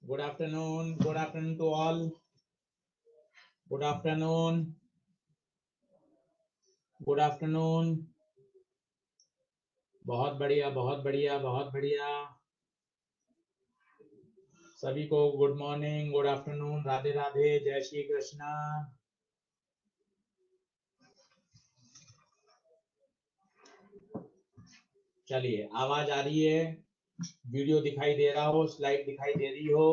Good afternoon. Good afternoon to all. Good afternoon. Good afternoon. बहुत बढ़िया, बहुत बढ़िया, बहुत बढ़िया। सभी को good morning, good afternoon, Radhe Radhe, जय श्री कृष्णा। चलिए, आवाज आ रही है, वीडियो दिखाई दे रहा हो, स्लाइड दिखाई दे रही हो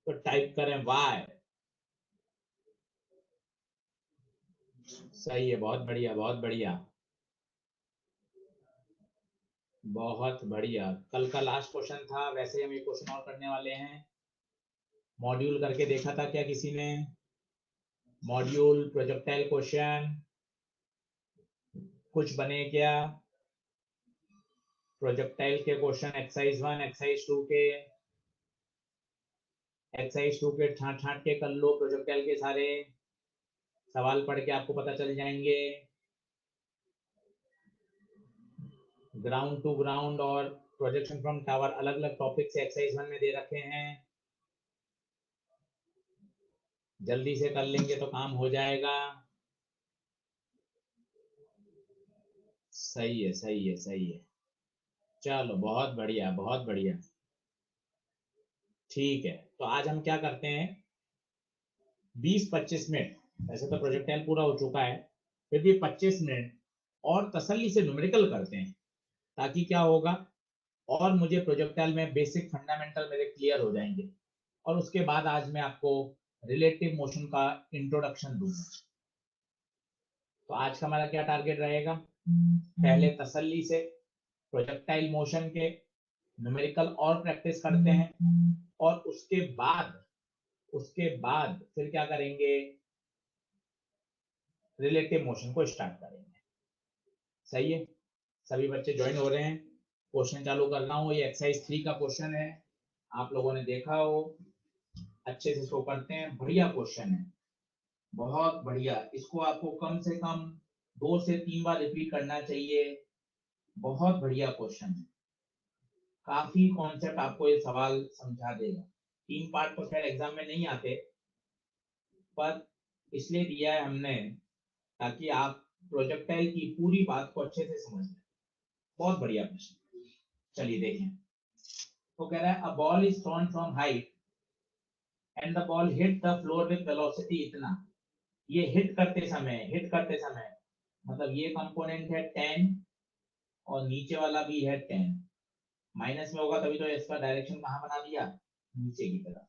तो टाइप करें वाई। सही है, बहुत बढ़िया, बहुत बढ़िया, बहुत बढ़िया। कल का लास्ट क्वेश्चन था, वैसे हम एक क्वेश्चन और करने वाले हैं। मॉड्यूल करके देखा था क्या किसी ने? मॉड्यूल प्रोजेक्टाइल क्वेश्चन कुछ बने क्या? प्रोजेक्टाइल के क्वेश्चन एक्सरसाइज 1, एक्सरसाइज 2 के, एक्सरसाइज 2 के छांट छांट के कर लो। प्रोजेक्टाइल के सारे सवाल पढ़ के आपको पता चल जाएंगे। ग्राउंड टू ग्राउंड और प्रोजेक्शन फ्रॉम टावर अलग अलग टॉपिक से एक्सरसाइज 1 में दे रखे हैं। जल्दी से कर लेंगे तो काम हो जाएगा। सही है, सही है, सही है। चलो, बहुत बढ़िया, बहुत बढ़िया। ठीक है, तो आज हम क्या करते हैं, 20-25 मिनट, वैसे तो प्रोजेक्टाइल पूरा हो चुका है, फिर भी 25 मिनट और तसल्ली से न्यूमेरिकल करते हैं, ताकि क्या होगा, और मुझे प्रोजेक्टाइल में बेसिक फंडामेंटल मेरे क्लियर हो जाएंगे। और उसके बाद आज मैं आपको रिलेटिव मोशन का इंट्रोडक्शन दूंगा। तो आज का हमारा क्या टारगेट रहेगा? पहले तसल्ली से प्रोजेक्टाइल मोशन के न्यूमेरिकल और प्रैक्टिस करते हैं, और उसके बाद फिर क्या करेंगे, रिलेटिव मोशन को स्टार्ट करेंगे। सही है, सभी बच्चे ज्वाइन हो रहे हैं। क्वेश्चन चालू कर रहा हूँ। ये एक्सरसाइज 3 का क्वेश्चन है, आप लोगों ने देखा हो, अच्छे से शो करते हैं। बढ़िया क्वेश्चन है, बहुत बढ़िया। इसको आपको कम से कम 2 से 3 बार रिपीट करना चाहिए। बहुत बढ़िया क्वेश्चन है, काफी कॉन्सेप्ट आपको ये सवाल समझा देगा। 3 पार्ट तो खैर एग्जाम में नहीं आते, पर इसलिए दिया है हमने ताकि आप प्रोजेक्टाइल की पूरी बात को अच्छे से समझ लें। बहुत बढ़िया प्रश्न, चलिए देखें। तो कह रहा है, a ball is throne from height and the ball hit the floor with velocity इतना। ये हिट करते समय मतलब ये कंपोनेंट है 10 और नीचे वाला भी है 10। माइनस में होगा तभी तो इसका डायरेक्शन कहाँ बना दिया, नीचे की तरफ।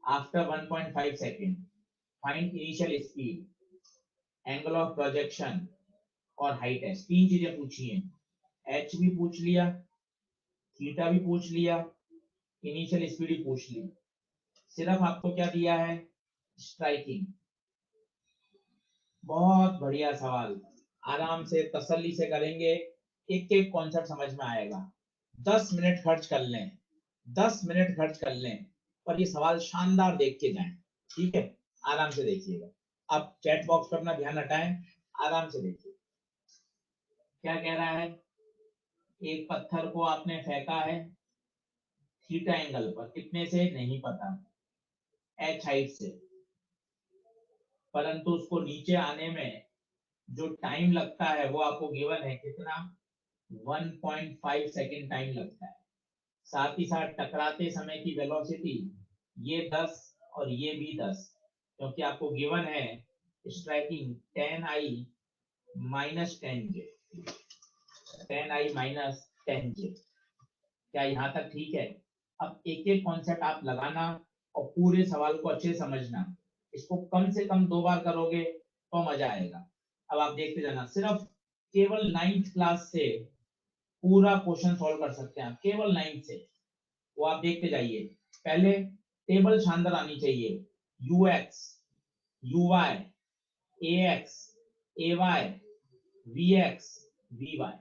After 1.5 second find initial speed, angle of projection और हाइट है। 3 चीजें पूछी हैं, एच भी पूछ लिया, थीटा भी पूछ लिया, इनिशियल स्पीड भी पूछ ली। सिर्फ आपको क्या दिया है, स्ट्राइकिंग। बहुत बढ़िया सवाल, आराम से तसल्ली से करेंगे, एक एक कॉन्सेप्ट समझ में आएगा। 10 मिनट खर्च कर लें, 10 मिनट खर्च कर लें, पर ये सवाल शानदार देख के जाएं। ठीक है, आराम से देखिएगा। अब चैट बॉक्स पर अपना ध्यान हटाएं, आराम से देखिए क्या कह रहा है। एक पत्थर को आपने फेंका है थीटा एंगल पर, कितने से नहीं पता, एच हाइट से, परंतु उसको नीचे आने में जो टाइम लगता है वो आपको गिवन है, कितना, 1.5 सेकेंड टाइम लगता है। साथ ही साथ टकराते समय की वेलोसिटी ये 10 और ये भी 10, क्योंकि आपको गिवन है striking 10i minus 10j, 10i minus 10j। क्या यहाँ तक ठीक है? अब एक एक कॉन्सेप्ट आप लगाना और पूरे सवाल को अच्छे समझना। इसको कम से कम 2 बार करोगे तो मजा आएगा। अब आप देखते जाना, सिर्फ केवल 9th क्लास से पूरा क्वेश्चन सॉल्व कर सकते हैं आप, केवल 9th से। वो आप देखते जाइए। पहले टेबल शानदार आनी चाहिए, ux, uy, ax, ay, vx, vy,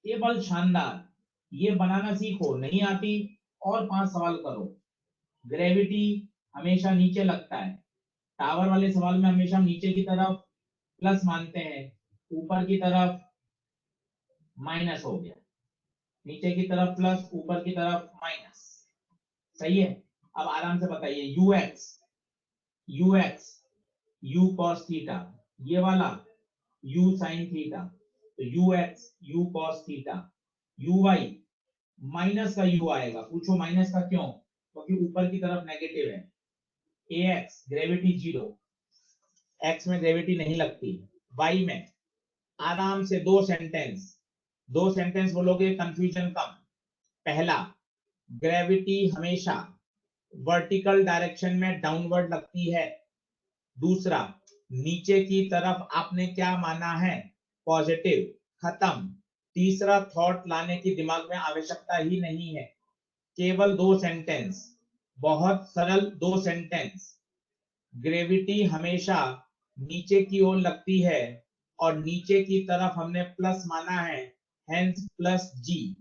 table शानदार। ये बनाना सीखो, नहीं आती और 5 सवाल करो। ग्रेविटी हमेशा नीचे लगता है, टावर वाले सवाल में हमेशा नीचे की तरफ प्लस मानते हैं, ऊपर की तरफ माइनस हो गया। नीचे की तरफ प्लस, ऊपर की तरफ माइनस। सही है। अब आराम से बताइए, u x u cos theta, ये वाला यू साइन थीटा, तो u x u cos theta, u y minus का यू आएगा। पूछो माइनस का क्यों? क्योंकि ऊपर की तरफ नेगेटिव है। ए एक्स ग्रेविटी जीरो, एक्स में ग्रेविटी नहीं लगती। वाई में आराम से दो सेंटेंस बोलोगे, कंफ्यूजन कम। पहला, ग्रेविटी हमेशा वर्टिकल डायरेक्शन में डाउनवर्ड लगती है। दूसरा, नीचे की तरफ आपने क्या माना है? पॉजिटिव। खत्म। तीसरा थॉट लाने की दिमाग में आवश्यकता ही नहीं है। केवल दो सेंटेंस, बहुत सरल दो सेंटेंस। ग्रेविटी हमेशा नीचे की ओर लगती है और नीचे की तरफ हमने प्लस माना है, हेंस प्लस जी।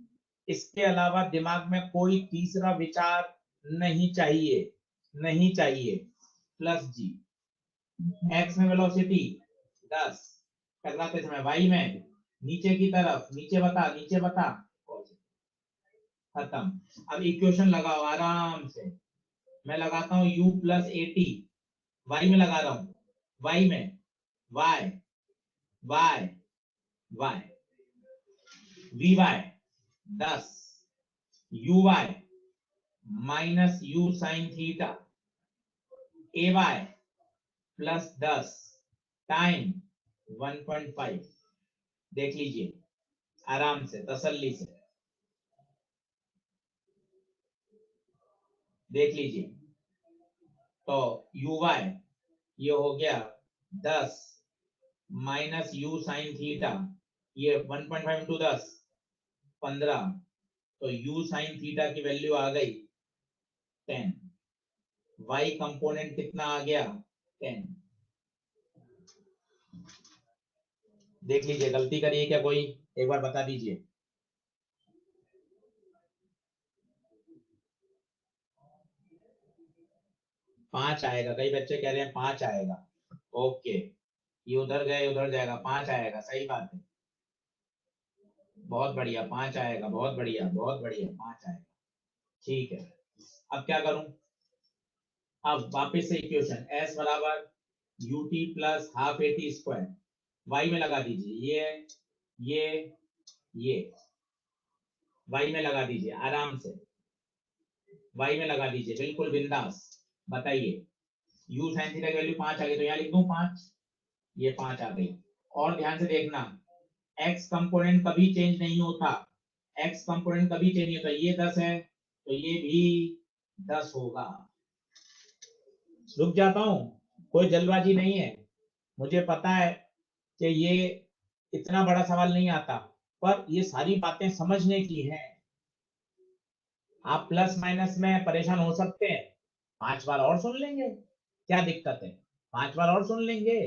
इसके अलावा दिमाग में कोई तीसरा विचार नहीं चाहिए। प्लस जी। एक्स में वेलोसिटी 10, टकराते समय। वाई में नीचे की तरफ, नीचे बता, खत्म। अब इक्वेशन लगाओ आराम से। मैं लगाता हूं u प्लस 80, वाई में लगा रहा हूं, वाई में y y y v y 10, u y minus u sine theta, a y plus 10 time 1.5। देख लीजिए आराम से, तसल्ली से देख लीजिए। तो यू वाई ये हो गया 10 माइनस यू साइन थीटा, ये 1.5 इंटू 10 15, तो यू साइन थीटा की वैल्यू आ गई 10। वाई कंपोनेंट कितना आ गया? 10। देख लीजिए, गलती करिए क्या कोई? एक बार बता दीजिए। पांच आएगा, कई बच्चे कह रहे हैं 5 आएगा। ओके, ये उधर गए उधर जाएगा, 5 आएगा, सही बात है। बहुत बढ़िया, 5 आएगा, बहुत बढ़िया 5 आएगा। ठीक है, अब क्या करूं? अब वापस से इक्वेशन s बराबर ut plus half a t square, y में लगा दीजिए, ये वाई में लगा दीजिए आराम से, वाई में लगा दीजिए बिल्कुल बिंदास। बताइए, u sin थीटा की वैल्यू 5 आ गई, तो यहाँ लिख दूं 5, ये 5 आ गई। और ध्यान से देखना, x कंपोनेंट कभी चेंज नहीं होता, x कंपोनेंट कभी चेंज नहीं होता। ये 10 है तो ये भी 10 होगा। रुक जाता हूं, कोई जल्दबाजी नहीं है। मुझे पता है कि ये इतना बड़ा सवाल नहीं आता, पर ये सारी बातें समझने की हैं। आप प्लस माइनस में परेशान हो सकते हैं, 5 बार और सुन लेंगे, क्या दिक्कत है? 5 बार और सुन लेंगे।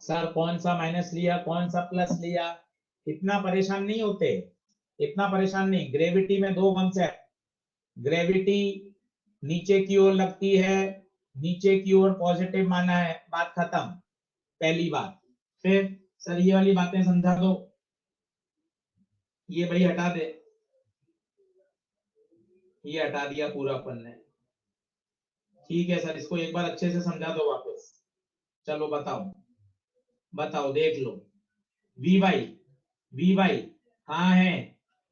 सर कौन सा माइनस लिया, कौन सा प्लस लिया, इतना परेशान नहीं होते, इतना परेशान नहीं। ग्रेविटी में दो कॉन्सेप्ट, ग्रेविटी नीचे की ओर लगती है, नीचे की ओर पॉजिटिव माना है, बात खत्म, पहली बात। फिर सर ये वाली बातें समझा दो, ये भाई हटा दे, ये हटा दिया पूरा अपन ने। ठीक है सर, इसको एक बार अच्छे से समझा दो वापस। चलो बताओ, देख लो। वी वाई कहाँ है?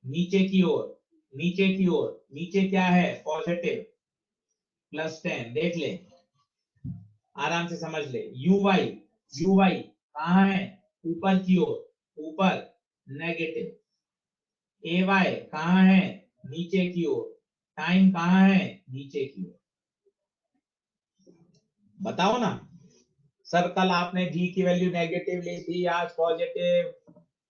नीचे की ओर, नीचे क्या है? पॉजिटिव +10। देख ले, आराम से समझ ले। यू वाई कहाँ है? ऊपर की ओर, ऊपर नेगेटिव। ए वाई कहाँ है? नीचे की ओर। टाइम कहाँ है? नीचे की ओर। बताओ ना सर, कल आपने जी की वैल्यू नेगेटिव ली थी, आज पॉजिटिव।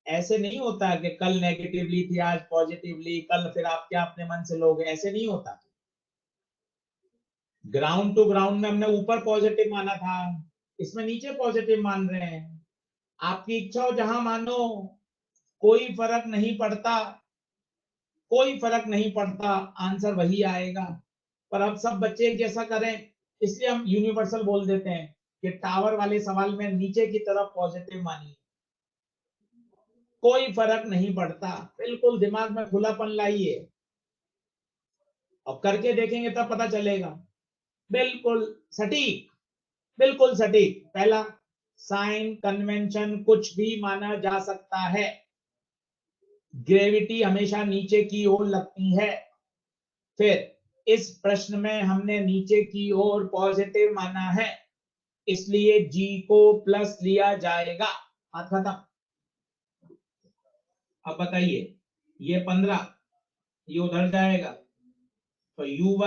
ऐसे नहीं होता कि कल नेगेटिव ली थी आज पॉजिटिव ली, कल फिर आप क्या अपने मन से लोगे, ऐसे नहीं होता। ग्राउंड टू ग्राउंड में हमने ऊपर पॉजिटिव माना था, इसमें नीचे पॉजिटिव मान रहे हैं। आपकी इच्छा हो जहां मानो, कोई फर्क नहीं पड़ता, कोई फर्क नहीं पड़ता, आंसर वही आएगा। पर अब सब बच्चे एक जैसा करें, इसलिए हम यूनिवर्सल बोल देते हैं कि टावर वाले सवाल में नीचे की तरफ पॉजिटिव मानिए। कोई फर्क नहीं पड़ता, बिल्कुल दिमाग में खुलापन लाइए और करके देखेंगे तब पता चलेगा। बिल्कुल सटीक, बिल्कुल सटीक। पहला, साइन कन्वेंशन कुछ भी माना जा सकता है, ग्रेविटी हमेशा नीचे की ओर लगती है। फिर इस प्रश्न में हमने नीचे की ओर पॉजिटिव माना है, इसलिए जी को प्लस लिया जाएगा। बात खत्म। अब बताइए, ये 15 ये उधर जाएगा तो यू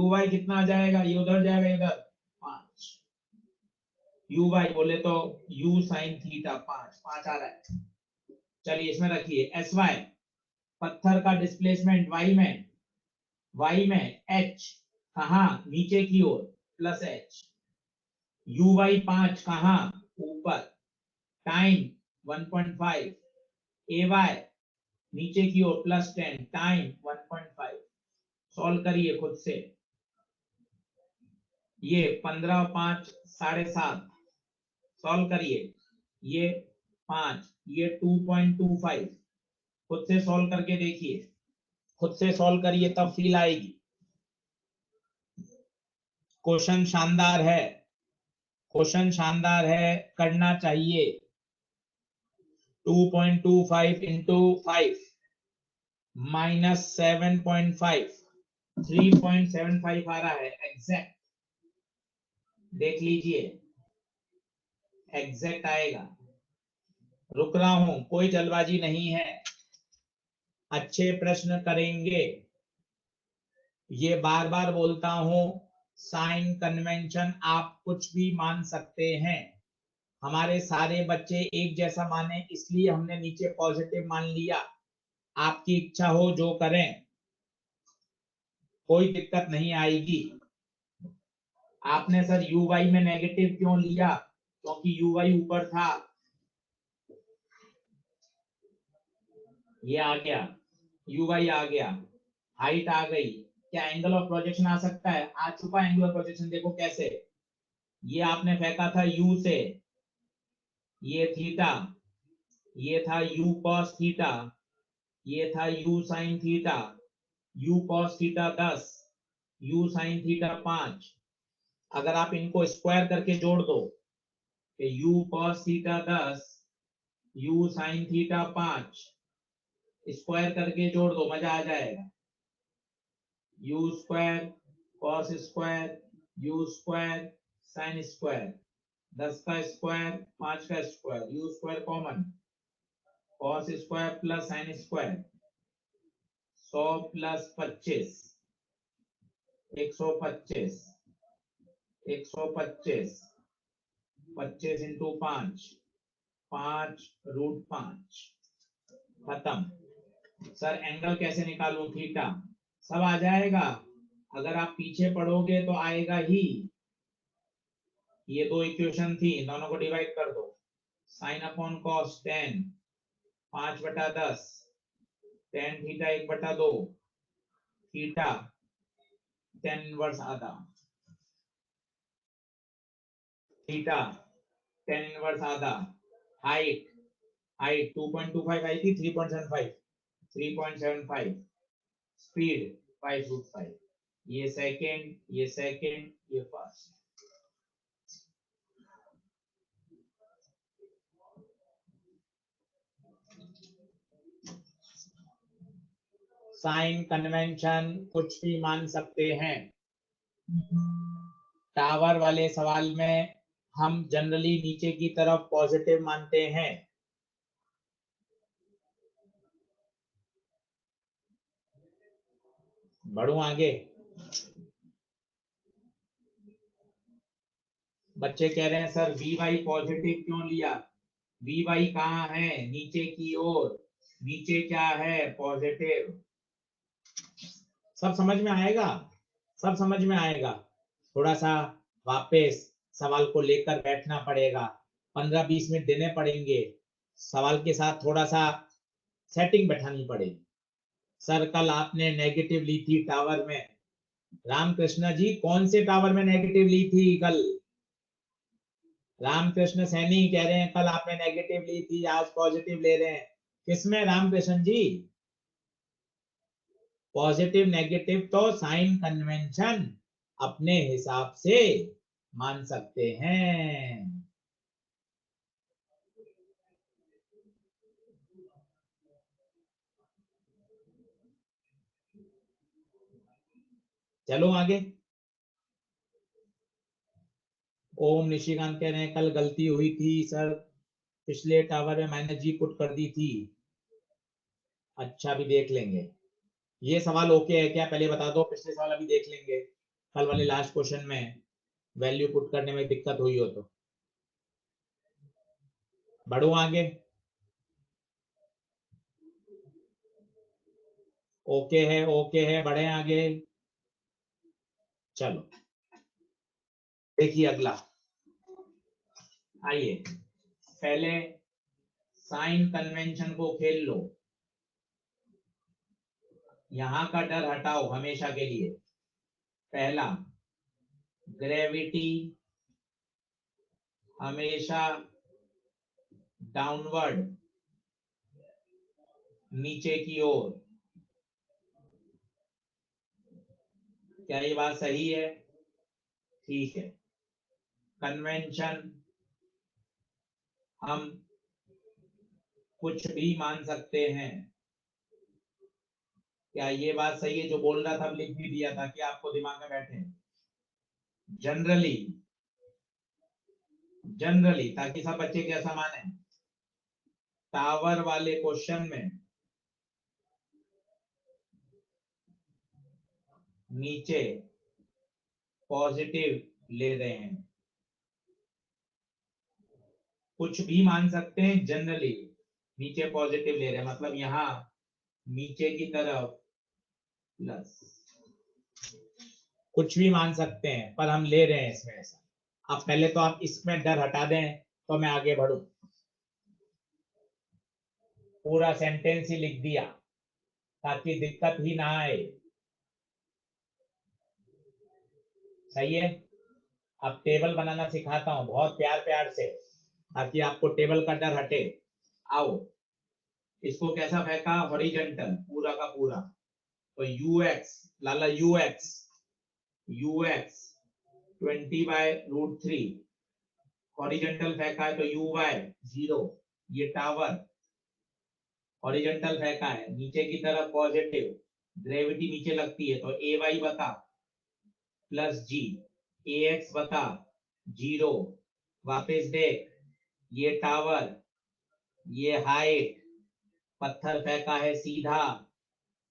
वाई कितना आ जाएगा, ये उधर जाएगा इधर 5, यू वाई बोले तो यू साइन थीटा 5 आ रहा है। चलिए इसमें रखिए एस वाई, पत्थर का डिस्प्लेसमेंट वाई में एच कहा नीचे की ओर प्लस एच, यू वाई 5 कहा ऊपर, टाइम 1.5, ए वाई नीचे की ओर प्लस 10, टाइम 1.5। सॉल्व करिए खुद से, ये 15 5 7.5, सॉल्व करिए, ये 5, ये 2.25, खुद से सॉल्व करके देखिए, खुद से सॉल्व करिए तब फील आएगी। क्वेश्चन शानदार है, क्वेश्चन शानदार है, करना चाहिए। 2.25 इंटू 5 माइनस 7.5, 3.75 आ रहा है एग्जैक्ट, देख लीजिए एग्जैक्ट आएगा। रुक रहा हूं, कोई जल्दबाजी नहीं है, अच्छे प्रश्न करेंगे। ये बार बार बोलता हूं, साइन कन्वेंशन आप कुछ भी मान सकते हैं। हमारे सारे बच्चे एक जैसा माने इसलिए हमने नीचे पॉजिटिव मान लिया। आपकी इच्छा हो जो करें, कोई दिक्कत नहीं आएगी। आपने सर यू वाई में नेगेटिव क्यों लिया, क्योंकि यू वाई ऊपर था, ये आ गया, यू वाई आ गया, हाइट आ गई। क्या एंगल ऑफ प्रोजेक्शन आ सकता है, आ चुका एंगल ऑफ प्रोजेक्शन। देखो कैसे, ये आपने फेंका था यू से, ये थीटा, ये था यू कॉस थीटा, ये था you sine theta, you cos theta 10, you sine theta 5। अगर आप इनको स्क्वायर करके जोड़ दो कि you cos theta 10, you sine theta 5, square करके जोड़ दो, मजा आ जाएगा। You square cos square you square sine square, 10 का स्क्वायर 5 का square, you square common, cos square plus sine square, 100 plus 25 125, 125, 25 into 5 5√5, खत्म। सर एंगल कैसे निकालूं, थीटा, सब आ जाएगा। अगर आप पीछे पढ़ोगे तो आएगा ही। ये दो इक्वेशन थी, दोनों को डिवाइड कर दो, sine upon cos 10 5/10, tan theta 1/2, theta tan inverse आधा, थीटा tan इनवर्स आधा, हाइट 2.25 आई थी, 3.75, स्पीड 5√5, ये सेकेंड, ये सेकेंड, ये फर्स्ट। साइन कन्वेंशन कुछ भी मान सकते हैं। टावर वाले सवाल में हम जनरली नीचे की तरफ पॉजिटिव मानते हैं। बढ़ू आगे, बच्चे कह रहे हैं सर वी वाई पॉजिटिव क्यों लिया, वी वाई कहाँ है, नीचे की ओर, नीचे क्या है पॉजिटिव। सब समझ में आएगा, सब समझ में आएगा। थोड़ा सा वापस सवाल को लेकर बैठना पड़ेगा, 15-20 मिनट देने पड़ेंगे, सवाल के साथ थोड़ा सा सेटिंग बैठानी पड़ेगी। सर कल आपने नेगेटिव ली थी टावर में, रामकृष्ण जी कौन से टावर में नेगेटिव ली थी कल, रामकृष्ण सैनी कह रहे हैं कल आपने नेगेटिव ली थी, आज पॉजिटिव ले रहे हैं। किसमें रामकृष्ण जी? पॉजिटिव नेगेटिव तो साइन कन्वेंशन अपने हिसाब से मान सकते हैं। चलो आगे। ओम निशिकांत कह रहे हैं कल गलती हुई थी सर, पिछले टावर में मैंने जी पुट कर दी थी। अच्छा अभी देख लेंगे। ये सवाल ओके है क्या, पहले बता दो। पिछले सवाल अभी देख लेंगे, कल वाले लास्ट क्वेश्चन में वैल्यू पुट करने में दिक्कत हुई हो तो। बढ़ो आगे। ओके है, बढ़े आगे। चलो देखिए अगला। आइए पहले साइन कन्वेंशन को खेल लो, यहां का डर हटाओ हमेशा के लिए। पहला, ग्रेविटी हमेशा डाउनवर्ड, नीचे की ओर। क्या ये बात सही है? ठीक है। कन्वेंशन हम कुछ भी मान सकते हैं। क्या ये बात सही है? जो बोल रहा था अब लिख भी दिया था कि आपको दिमाग में बैठे। जनरली जनरली, ताकि सब बच्चे कैसा माने। टावर वाले क्वेश्चन में नीचे पॉजिटिव ले रहे हैं, कुछ भी मान सकते हैं। जनरली नीचे पॉजिटिव ले रहे हैं, मतलब यहां नीचे की तरफ प्लस, कुछ भी मान सकते हैं पर हम ले रहे हैं इसमें ऐसा। अब पहले तो आप इसमें डर हटा दें तो मैं आगे बढ़ूं। पूरा सेंटेंस ही लिख दिया ताकि दिक्कत ही ना आए। सही है। अब टेबल बनाना सिखाता हूं बहुत प्यार प्यार से, ताकि आपको टेबल का डर हटे। आओ, इसको कैसा फेंका? हॉरिजॉन्टल पूरा का पूरा। तो ux, लाला ux 20/√3 हॉरिजॉन्टल फेंका है, तो uy 0। ये टावर हॉरिजॉन्टल फेंका है, नीचे की तरफ पॉजिटिव, ग्रेविटी नीचे लगती है, तो ay बता प्लस g, ax बता 0। वापस देख, ये टावर, ये हाइट, पत्थर फेंका है सीधा,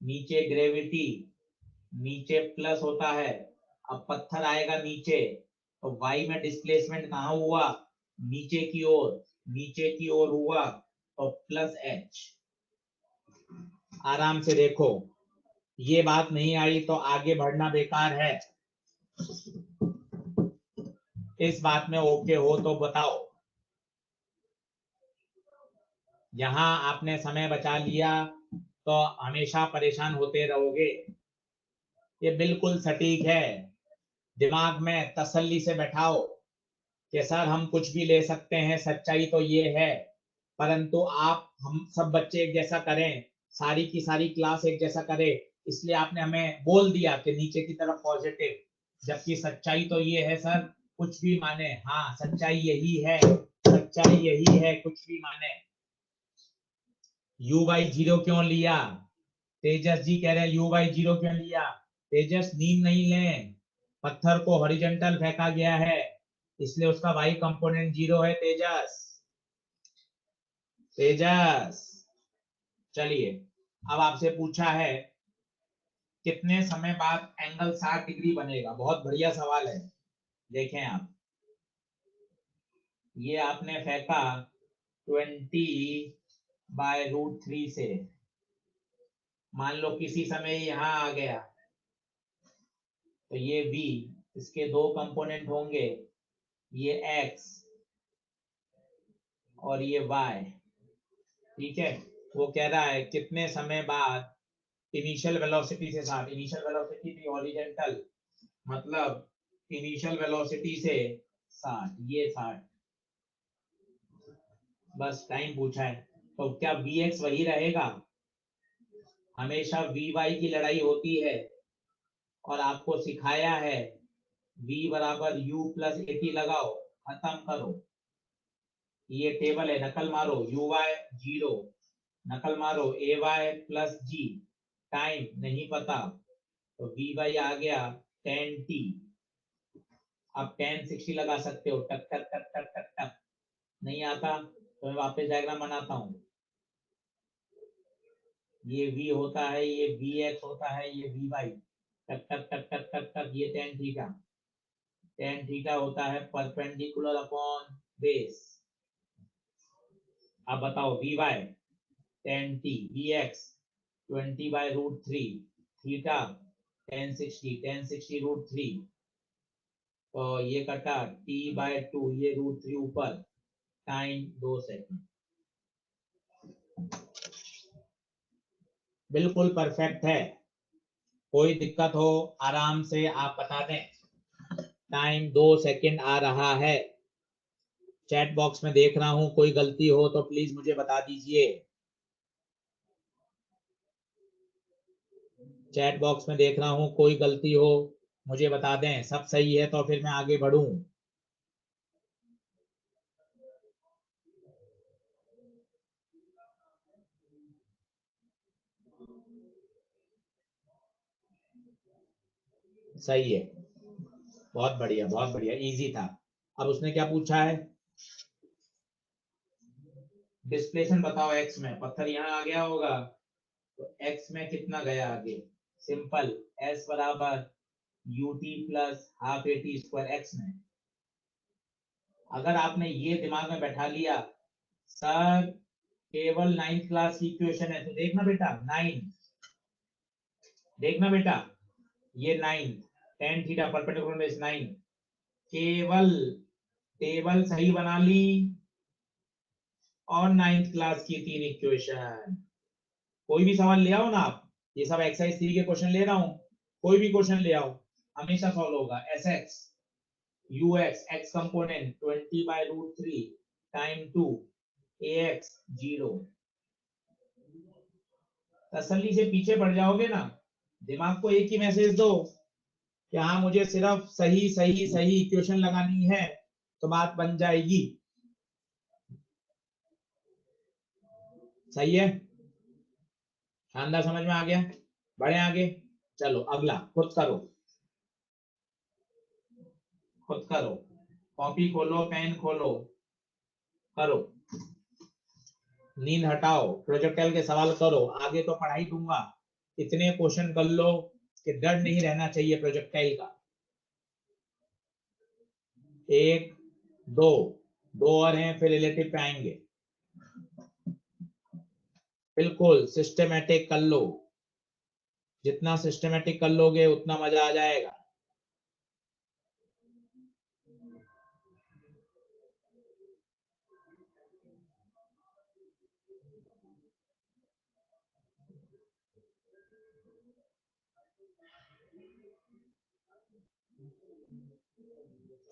नीचे ग्रेविटी, नीचे प्लस होता है। अब पत्थर आएगा नीचे, तो y में डिस्प्लेसमेंट कहां हुआ? नीचे की ओर, नीचे की ओर हुआ, तो प्लस h। आराम से देखो, ये बात नहीं आई तो आगे बढ़ना बेकार है। इस बात में ओके हो तो बताओ। यहां आपने समय बचा लिया तो हमेशा परेशान होते रहोगे। ये बिल्कुल सटीक है। दिमाग में तसल्ली से बैठाओ कि सर हम कुछ भी ले सकते हैं, सच्चाई तो ये है। परंतु आप हम सब बच्चे एक जैसा करें, सारी की सारी क्लास एक जैसा करे, इसलिए आपने हमें बोल दिया कि नीचे की तरफ पॉजिटिव, जबकि सच्चाई तो ये है सर कुछ भी माने। हाँ सच्चाई यही है, सच्चाई यही है, कुछ भी माने। u/0 क्यों लिया? तेजस जी कह रहे हैं u/0 क्यों लिया? तेजस नींद नहीं लें, पत्थर को हॉरिजॉन्टल फेंका गया है, इसलिए उसका y कंपोनेंट 0 है। तेजस तेजस चलिए, अब आपसे पूछा है कितने समय बाद एंगल 60 डिग्री बनेगा। बहुत बढ़िया सवाल है। देखें आप, ये आपने फेंका 20/√3 से, मान लो किसी समय यहाँ आ गया, तो ये v, इसके दो कंपोनेंट होंगे, ये x और ये y। ठीक है। वो कह रहा है कितने समय बाद इनिशियल वेलोसिटी से 60, इनिशियल वेलोसिटी थी हॉरिजॉन्टल, मतलब इनिशियल वेलोसिटी से 60, ये 60। बस टाइम पूछा है, तो क्या Vx वही रहेगा? हमेशा Vy की लड़ाई होती है, और आपको सिखाया है V बराबर U प्लस एटी लगाओ, खत्म करो। ये टेबल है, नकल मारो, uy 0, नकल मारो ay प्लस g, टाइम नहीं पता तो vy आ गया 10t। अब 10 60 लगा सकते हो, टक टक टक टक टक टक। नहीं आता तो मैं वापस डायग्राम बनाता हूँ। ये v होता है, ये vx होता है, ये vy, टक टक टक टक टक टक, ये tan थीटा। tan थीटा होता है परपेंडिकुलर अपॉन बेस। अब बताओ vy 10t, vx 20/√3, theta tan 60 √3, तो ये कटा t/2, ये √3 ऊपर, टाइम 2 सेकंड। बिल्कुल परफेक्ट है। कोई दिक्कत हो आराम से आप बता दें। टाइम 2 सेकंड आ रहा है। चैट बॉक्स में देख रहा हूं, कोई गलती हो तो प्लीज मुझे बता दीजिए। चैट बॉक्स में देख रहा हूं, कोई गलती हो मुझे बता दें। सब सही है तो फिर मैं आगे बढ़ूं। सही है, बहुत बढ़िया, बहुत बढ़िया, इजी था। अब उसने क्या पूछा है? डिस्प्लेसमेंट बताओ x में। पत्थर यहाँ आ गया होगा तो x में कितना गया आगे? सिंपल, s बराबर ut plus half eighty square x में। अगर आपने ये दिमाग में बैठा लिया सर केवल 9th क्लास की इक्वेशन है, तो देखना बेटा 9, देखना बेटा ये 9, tan थीटा परपेंडिकुलर बेस 9, केवल टेबल सही बना ली और 9th क्लास की 3 इक्वेशन। कोई भी सवाल ले आओ ना आप, ये सब एक्सरसाइज 3 के क्वेश्चन ले रहा हूं, कोई भी क्वेश्चन ले आओ हमेशा सॉल्व होगा। sx ux x component 20/√3 time 2 ax 0। तसल्ली से पीछे बढ़ जाओगे ना, दिमाग को एक ही मैसेज दो कि हाँ मुझे सिर्फ सही सही सही इक्वेशन लगानी है, तो बात बन जाएगी। सही है, शानदार, समझ में आ गया। बढ़े आगे, चलो अगला खुद करो, खुद करो, कॉपी खोलो, पेन खोलो, करो, नींद हटाओ, प्रोजेक्टाइल के सवाल करो। आगे तो पढ़ाई दूंगा, इतने क्वेश्चन कर लो कि डर नहीं रहना चाहिए प्रोजेक्टाइल का। एक, दो, दो और हैं, फिर रिलेटिव पे आएंगे। बिल्कुल सिस्टमेटिक कर लो, जितना सिस्टमेटिक कर लोगे उतना मजा आ जाएगा।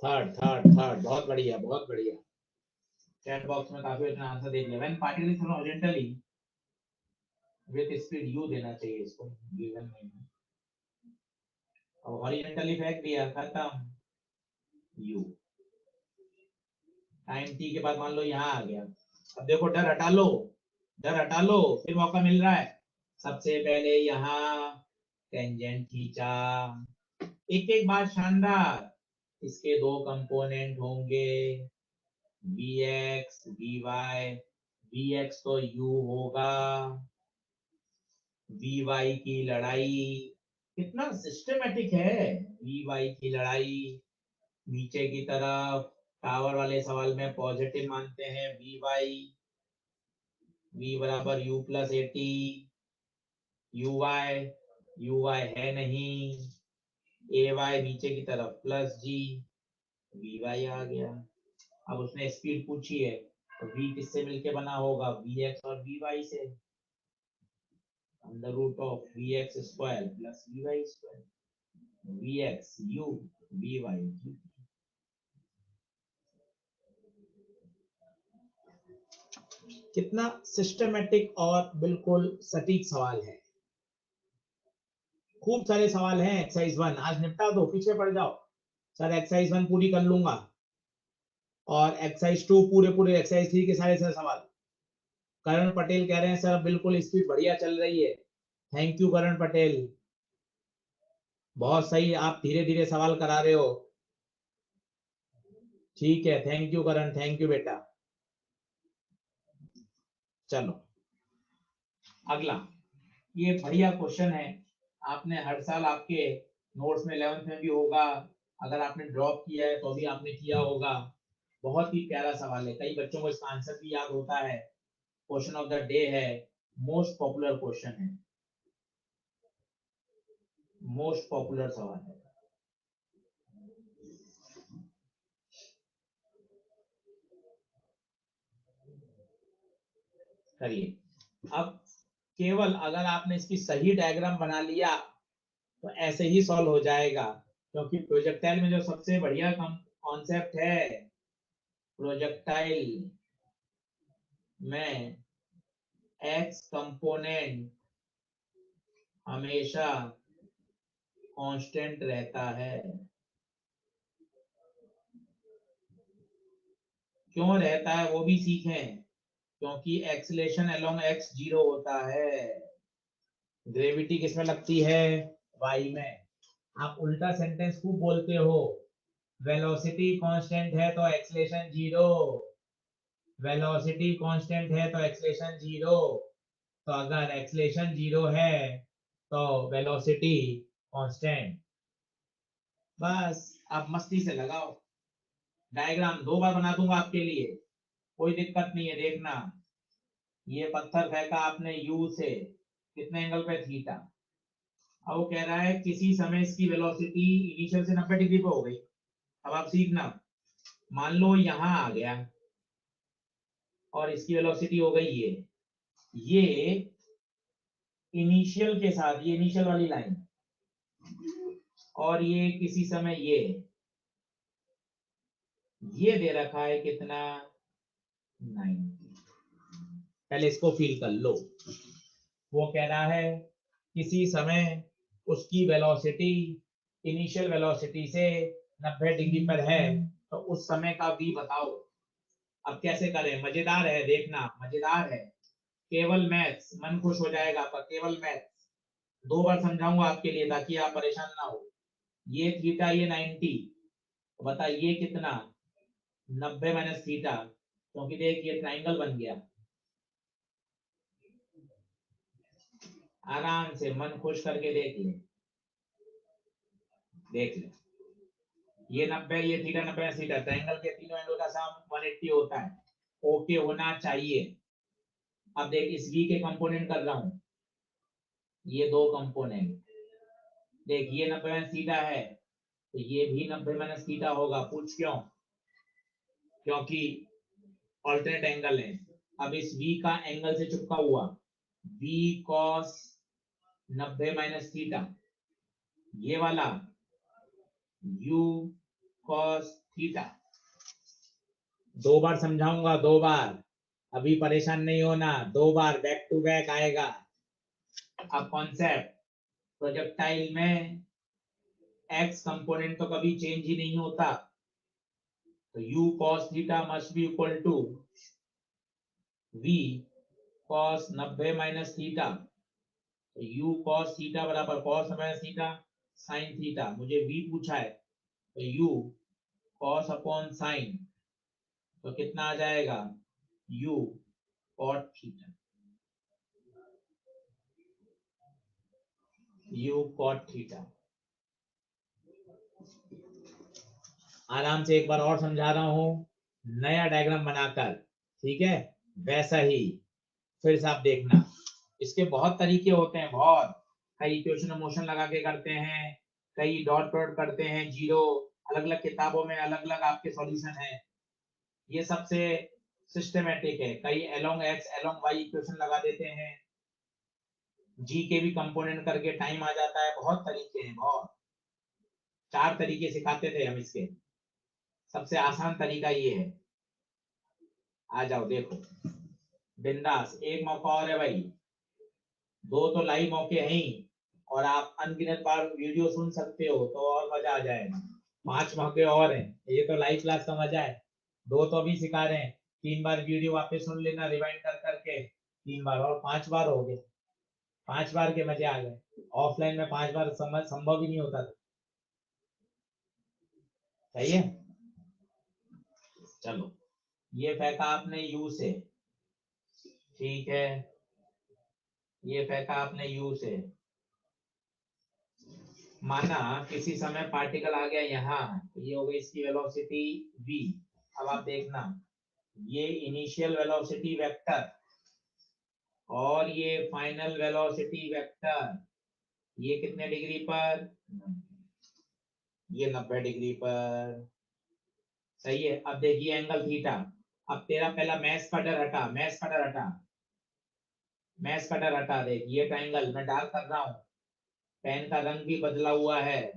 थर्ड थर्ड थर्ड, बहुत बढ़िया, बहुत बढ़िया। चैट बॉक्स में काफी अच्छा आंसर देख लिया। When particle is horizontally with speed u देना चाहिए इसको, गिवन में। और हॉरिजॉन्टली फेंक दिया, खत्म, u। टाइम t के बाद मान लो यहाँ आ गया। अब देखो, डर हटा लो, डर हटा लो, फिर मौका मिल रहा है। सबसे पहले यहाँ टेंजेंट खींचा, एक एक बात शानदार। इसके दो कंपोनेंट होंगे, vx vy, vx तो u होगा, vy की लड़ाई कितना सिस्टमेटिक है। vy की लड़ाई नीचे की तरफ, टावर वाले सवाल में पॉजिटिव मानते हैं vy, v बराबर u प्लस एटी, uy है नहीं, ay नीचे की तरफ प्लस g, vy आ गया। अब उसने स्पीड पूछी है तो v किससे मिलके बना होगा? vx और vy से, under root of vx square plus vy square, vx u vy g। कितना सिस्टमेटिक और बिल्कुल सटीक सवाल है। खूब सारे सवाल हैं एक्सरसाइज 1, आज निपटा दो, पीछे पड़ जाओ। सर एक्सरसाइज 1 पूरी कर लूंगा और एक्सरसाइज 2 पूरे एक्सरसाइज 3 के सारे सवाल। करण पटेल कह रहे हैं सर बिल्कुल स्पीड बढ़िया चल रही है। थैंक यू करण पटेल, बहुत सही, आप धीरे धीरे सवाल करा रहे हो। ठीक है, thank you Karan, thank you बेटा। चलो अगला, ये बढ़िया क्वेश्चन है, आपने हर साल आपके नोट्स में 11th में भी होगा, अगर आपने ड्रॉप किया है तो भी आपने किया होगा। बहुत ही प्यारा सवाल है, कई बच्चों को इसका आंसर भी याद होता है। क्वेश्चन ऑफ द डे है, मोस्ट पॉपुलर क्वेश्चन है, मोस्ट पॉपुलर सवाल है। करिए। अब केवल अगर आपने इसकी सही डायग्राम बना लिया तो ऐसे ही सॉल्व हो जाएगा, क्योंकि प्रोजेक्टाइल में जो सबसे बढ़िया कॉन्सेप्ट है, प्रोजेक्टाइल में एक्स कंपोनेंट हमेशा कांस्टेंट रहता है। क्यों रहता है वो भी सीखें, क्योंकि एक्सीलरेशन अलोंग एक्स 0 होता है। ग्रेविटी किसमें लगती है, वाई में। आप उल्टा सेंटेंस खूब बोलते हो, वेलोसिटी कांस्टेंट है तो एक्सीलरेशन 0, वेलोसिटी कांस्टेंट है तो एक्सीलरेशन 0। तो अगर एक्सीलरेशन 0 है तो वेलोसिटी कांस्टेंट। बस आप मस्ती से लगाओ, डायग्राम 2 बार बना दूंगा आपके लिए, कोई दिक्कत नहीं है। देखना, ये पत्थर फेंका आपने यू से, कितने एंगल पे, थीटा। अब वो कह रहा है किसी समय इसकी वेलोसिटी इनिशियल से 90 डिग्री पे हो गई। अब आप सीखना, मान लो यहां आ गया और इसकी वेलोसिटी हो गई ये इनिशियल के साथ, ये इनिशियल वाली लाइन, और ये किसी समय ये दे रखा है कितना, 90। पहले इसको फील कर लो। वो कह रहा है किसी समय उसकी वेलोसिटी इनिशियल वेलोसिटी से 90 डिग्री पर है, तो उस समय का v बताओ। अब कैसे करें, मजेदार है, देखना मजेदार है, केवल मैथ्स, मन खुश हो जाएगा आपका, केवल मैथ्स। 2 बार समझाऊंगा आपके लिए ताकि आप परेशान ना हो। ये थीटा, ये 90, तो बता ये कितना, 90 माइनस थीटा, क्योंकि देख ये ट्राइंगल बन गया। आराम से मन खुश करके देख ले, देख ले, ये 90, ये थीटा, 90 थीटा, ट्रायंगल के तीनों एंगल का सम 180 होता है, ओके होना चाहिए। अब देख इस v के कंपोनेंट कर रहा हूं, ये 2 कंपोनेंट, देख ये 90 माइनस थीटा है तो ये भी 90 माइनस थीटा होगा। पूछ क्यों, क्योंकि ऑल्टरनेट एंगल है। अब इस v का एंगल से चिपका हुआ v cos 90 माइनस थीटा, ये वाला u cos थीटा। 2 बार समझाऊंगा, 2 बार, अभी परेशान नहीं होना, 2 बार बैक टू बैक आएगा। अब कॉन्सेप्ट, प्रोजेक्टाइल में x कंपोनेंट तो कभी चेंज ही नहीं होता, तो u cos theta must be equal to v cos 90 minus theta, तो u cos थीटा बराबर cos minus theta sin theta. मुझे v पूछा है तो u cos अपॉन sin, तो कितना आ जाएगा, u cot theta, u cot theta. आराम से एक बार और समझा रहा हूं, नया डायग्राम बनाकर, ठीक है, वैसा ही फिर से आप देखना। इसके बहुत तरीके होते हैं, बहुत, कई क्वेश्चन मोशन लगा के करते हैं, कई डॉट डॉट करते हैं, जीरो, अलग अलग किताबों में अलग अलग आपके सॉल्यूशन है। ये सबसे सिस्टमेटिक है, कई along x along y equation लगा देते हैं, जी के भी कंपोनेंट करके टाइम आ जाता है, बहुत तरीके हैं, बहुत। 4 तरीके सिखाते थे हम इसके, सबसे आसान तरीका ये है। आ जाओ देखो, बिंदास, एक मौका और है भाई, 2 तो लाइव मौके हैं ही, और आप अनगिनत बार वीडियो सुन सकते हो तो और मजा आ जाएगा। 5 मौके और हैं, ये तो लाइव क्लास का मजा है। 2 तो अभी सिखा रहे हैं, 3 बार वीडियो वापस सुन लेना रिवाइंड कर करके, 3 बार और 5 बार हो गए, 5 बार के मजे आ गए। ऑफलाइन में 5 बार संभव ही नहीं होता था। सही है, चलो ये फेंका आपने यू से, ठीक है, ये फेंका आपने यू से। माना किसी समय पार्टिकल आ गया यहाँ, ये हो गई इसकी वेलोसिटी v। अब आप देखना, ये इनिशियल वेलोसिटी वेक्टर और ये फाइनल वेलोसिटी वेक्टर, ये कितने डिग्री पर, ये 90 डिग्री पर। सही है, अब देखिए एंगल थीटा। अब तेरा पहला मैस का डर हटा, मैस का डर हटा, मैस का डर हटा। देख ये ट्रायंगल मैं डार्क कर रहा हूँ, पेन का रंग भी बदला हुआ है,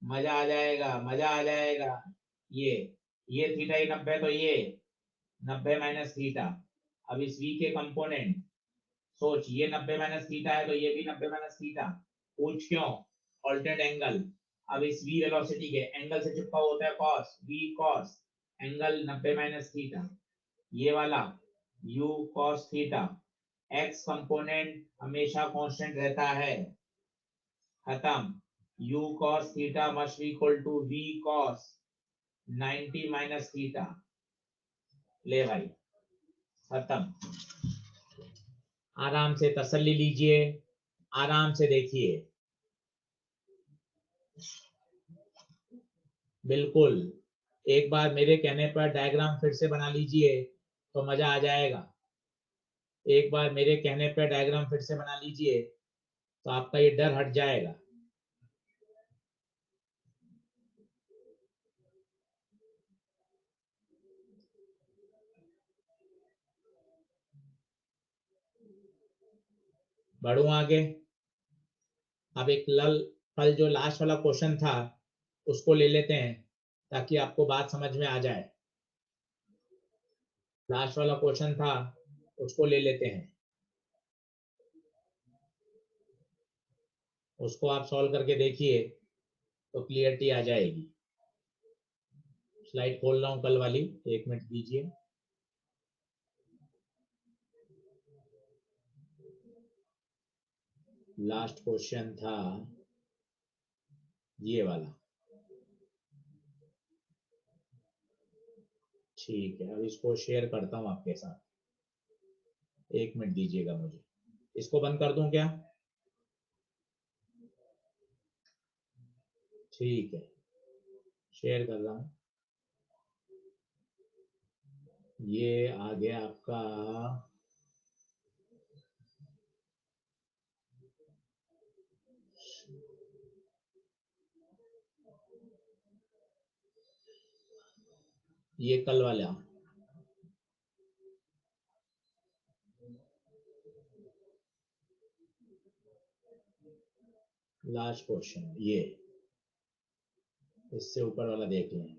मजा आ जाएगा, मजा आ जाएगा। ये थीटा ही 90, तो ये 90 माइनस थीटा। अब इस v के कंपोनेंट सोच, ये 90 माइनस थीटा है तो ये भी 90 माइनस थीटा। पूछ क्यों, ऑल्टर्नेट एंगल। अब इस v वेलोसिटी के एंगल से चिपका होता है cos, v cos angle 90 minus theta, ये वाला u cos theta. x component हमेशा कांस्टेंट रहता है, खत्म। u cos theta must be equal to v cos 90 minus theta. ले भाई, खत्म। आराम से तसल्ली लीजिए, आराम से देखिए, बिल्कुल। एक बार मेरे कहने पर डायग्राम फिर से बना लीजिए तो मजा आ जाएगा। एक बार मेरे कहने पर डायग्राम फिर से बना लीजिए तो आपका ये डर हट जाएगा। बढ़ू आगे। अब एक कल जो लास्ट वाला क्वेश्चन था उसको ले लेते हैं ताकि आपको बात समझ में आ जाए। लास्ट वाला क्वेश्चन था उसको ले लेते हैं, उसको आप सॉल्व करके देखिए तो क्लियरिटी आ जाएगी। स्लाइड खोल रहा हूं कल वाली, 1 मिनट दीजिए। लास्ट क्वेश्चन था ये वाला, ठीक है। अब इसको शेयर करता हूं आपके साथ, 1 मिनट दीजिएगा मुझे। इसको बंद कर दूं क्या, ठीक है, शेयर कर रहा हूं। ये आ गया आपका ये कल वाला लास्ट क्वेश्चन, ये इससे ऊपर वाला देख लें।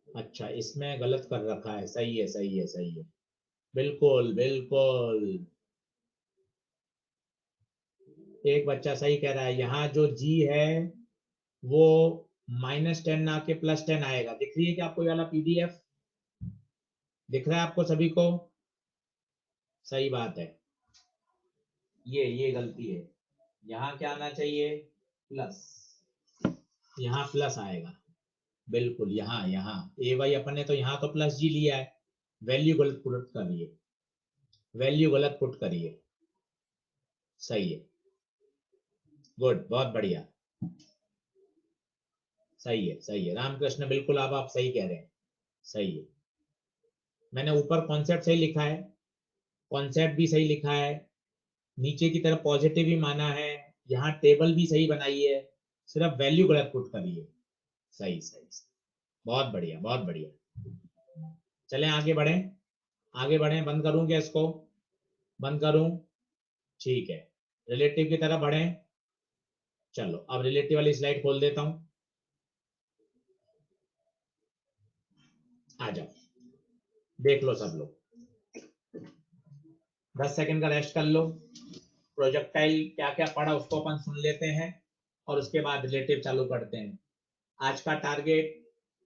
अच्छा, इसमें गलत कर रखा है, सही है, सही है, सही है, बिल्कुल बिल्कुल। एक बच्चा सही कह रहा है, यहाँ जो g है वो -10 ना के +10 आएगा। दिख रही है क्या आपको ये वाला पीडीएफ, दिख रहा है आपको सभी को? सही बात है, ये गलती है। यहाँ क्या आना चाहिए, प्लस, यहाँ प्लस आएगा, बिल्कुल। यहाँ ए वाई अपन ने तो यहाँ तो प्लस जी लिया है, वैल्यू गलत पुट करिए, वैल्यू गलत पुट करिए। सही है, गुड, बहुत बढ़िया, सही है, सही है रामकृष्ण, बिल्कुल आप सही कह रहे हैं, सही है। मैंने ऊपर कॉन्सेप्ट सही लिखा है, कॉन्सेप्ट भी सही लिखा है, नीचे की तरफ पॉजिटिव भी माना है, यहाँ टेबल भी सही बनाई है, सिर्फ वैल्यू गलत पुट करिए। सही सही, बहुत बढ़िया, बहुत बढ़िया। चलें आगे बढ़ें, आगे बढ़ें। बंद करूं क्या इसको, बंद करूं, ठीक है। रिलेटिव की तरफ बढ़ें। चलो अब रिलेटिव वाली स्लाइड खोल देता हूं, आ जाओ। देख लो सब लोग, 10 सेकंड का रेस्ट कर लो। प्रोजेक्टाइल क्या क्या पढ़ा उसको अपन सुन लेते हैं और उसके बाद रिलेटिव चालू करते हैं। आज का टारगेट,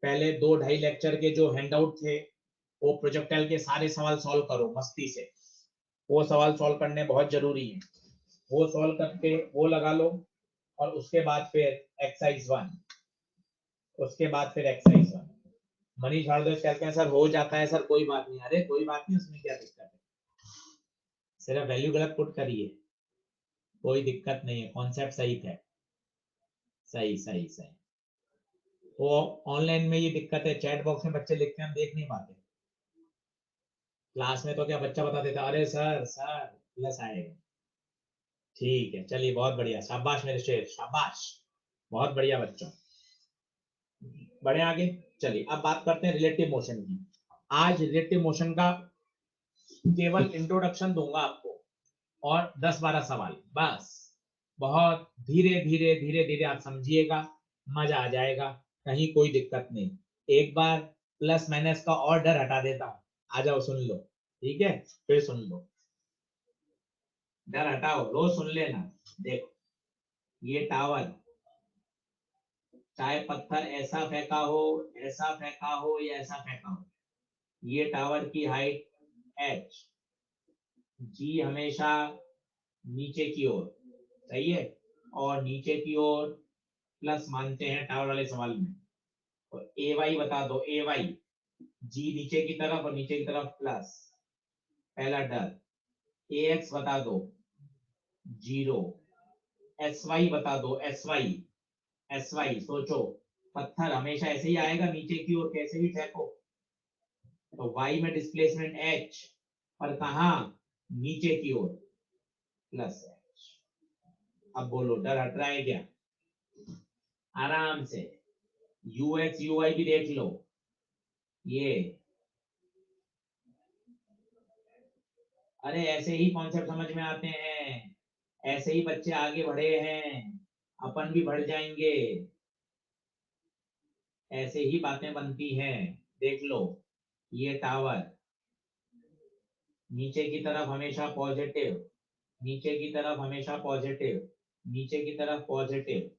पहले 2-2.5 लेक्चर के जो हैंडआउट थे वो प्रोजेक्टाइल के सारे सवाल सॉल्व करो मस्ती से। वो सवाल सॉल्व करने बहुत जरूरी है, वो सॉल्व करके वो लगा लो। और उसके बाद फिर एक्सरसाइज 1, उसके बाद फिर एक्सरसाइज 1। मनीष भारद्वाज कहते हैं सर हो जाता है सर, कोई बात नहीं। अरे कोई बात नहीं, उसमें क्या दिक्कत है, सिर्फ वैल्यू गलत पुट करिए, कोई दिक्कत नहीं है, कॉन्सेप्ट सही थे। सही सही सही। वो ऑनलाइन में ये दिक्कत है, चैट बॉक्स में बच्चे लिखते हैं हम देख नहीं पाते। क्लास में तो क्या बच्चा बता देता अरे सर सर प्लस आएगा। ठीक है चलिए, बहुत बढ़िया, शाबाश मेरे शेर, शाबाश, बहुत बढ़िया बच्चों। बढ़े आगे, चलिए अब बात करते हैं रिलेटिव मोशन की। आज रिलेटिव मोशन का केवल इंट्रोडक्शन दूंगा आपको और 10-12 सवाल बस। बहुत धीरे धीरे धीरे धीरे आप समझिएगा, मजा आ जाएगा, कहीं कोई दिक्कत नहीं। एक बार प्लस माइनस का और डर हटा देता हूं, आ जाओ सुन लो, ठीक है, फिर सुन लो, डर हटाओ, रोज सुन लेना। देखो ये टावर, चाहे पत्थर ऐसा फेंका हो, ऐसा फेंका हो या ऐसा फेंका हो, ये टावर की हाइट h, जी हमेशा नीचे की ओर, सही है, और नीचे की ओर प्लस मानते हैं टावर वाले सवाल में। और ए वाई बता दो, ए वाई, जी नीचे की तरफ और नीचे की तरफ प्लस, पहला डर। ए एक्स बता दो 0, एस वाई बता दो, एस वाई, एस वाई सोचो, पत्थर हमेशा ऐसे ही आएगा नीचे की ओर, कैसे भी फेंको, तो वाई में डिस्प्लेसमेंट एच, और कहा नीचे की ओर प्लस एच। अब बोलो डर हट रहा है क्या? आराम से यू एक्स यू वाई भी देख लो, ये अरे ऐसे ही कॉन्सेप्ट समझ में आते हैं, ऐसे ही बच्चे आगे बढ़े हैं, अपन भी बढ़ जाएंगे, ऐसे ही बातें बनती हैं। देख लो ये टावर नीचे की तरफ हमेशा पॉजिटिव, नीचे की तरफ हमेशा पॉजिटिव, नीचे की तरफ पॉजिटिव,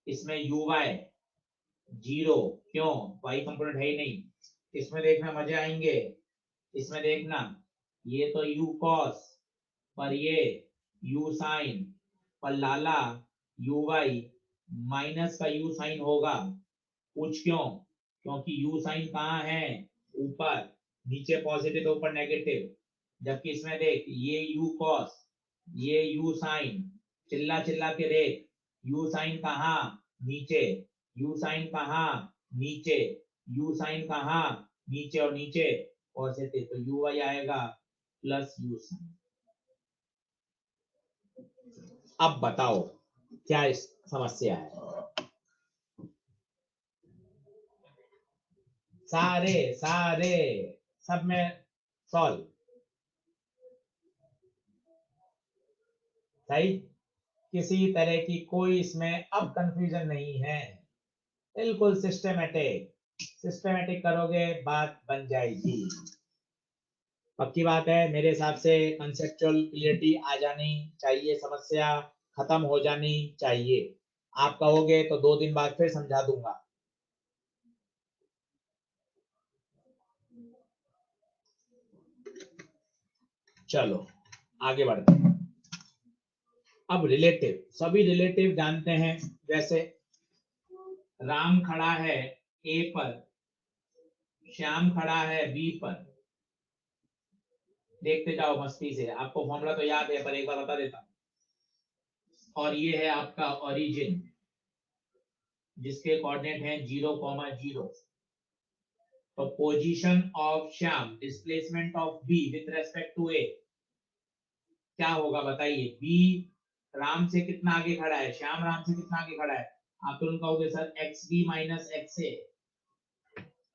इसमें यू वाई 0, क्यों? वाई कंपोनेंट है ही नहीं। इसमें देखना मजे आएंगे, इसमें देखना ये तो यू कॉस, पर ये यू साइन, पर लाला यू वाई माइनस का यू साइन होगा। पूछ क्यों? क्योंकि यू साइन कहाँ है? ऊपर, नीचे पॉजिटिव तो ऊपर नेगेटिव। जबकि इसमें देख ये यू कॉस, ये यू साइन, चिल्ला चिल्ला के देख, यू साइन कहाँ? नीचे, यू साइन कहाँ? नीचे, यू साइन कहाँ? नीचे, और नीचे पॉजिटिव, तो यू वाई आएगा प्लस यू साइन। अब बताओ क्या इस समस्या है? सारे सारे सब में सॉल्व, सही, किसी तरह की कोई इसमें अब कंफ्यूजन नहीं है, बिल्कुल सिस्टमेटिक, सिस्टमेटिक करोगे बात बन जाएगी। पक्की बात है, मेरे हिसाब से कंसेप्चुअल क्लियरिटी आ जानी चाहिए, समस्या खत्म हो जानी चाहिए। आप कहोगे तो 2 दिन बाद फिर समझा दूंगा। चलो आगे बढ़ते हैं। अब रिलेटिव, सभी रिलेटिव जानते हैं, जैसे राम खड़ा है ए पर, श्याम खड़ा है बी पर। देखते जाओ मस्ती से, आपको फॉर्मूला तो याद है पर एक बार बता देता हूं। और ये है आपका ओरिजिन, जिसके कोऑर्डिनेट हैं 0,0। तो position of Shyam, displacement of B with respect to A, क्या होगा बताइए? बी राम से कितना आगे खड़ा है, श्याम राम से कितना आगे खड़ा है? आप तुरंत कहोगे sir X B minus X A.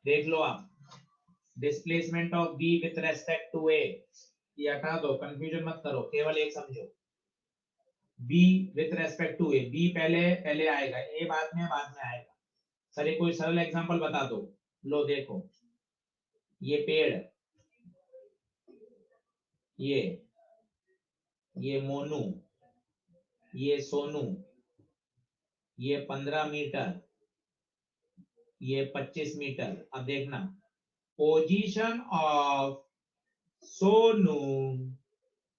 देख लो आप, displacement of B with respect to A, ये हटा दो, कंफ्यूजन मत करो, केवल एक समझो, B with respect to A, B पहले पहले आएगा, ए बाद में आएगा। सर कोई सरल एग्जांपल बता दो। लो देखो, ये पेड़, ये मोनू, ये सोनू, ये 15 मीटर, ये 25 मीटर। अब देखना, position of Sonu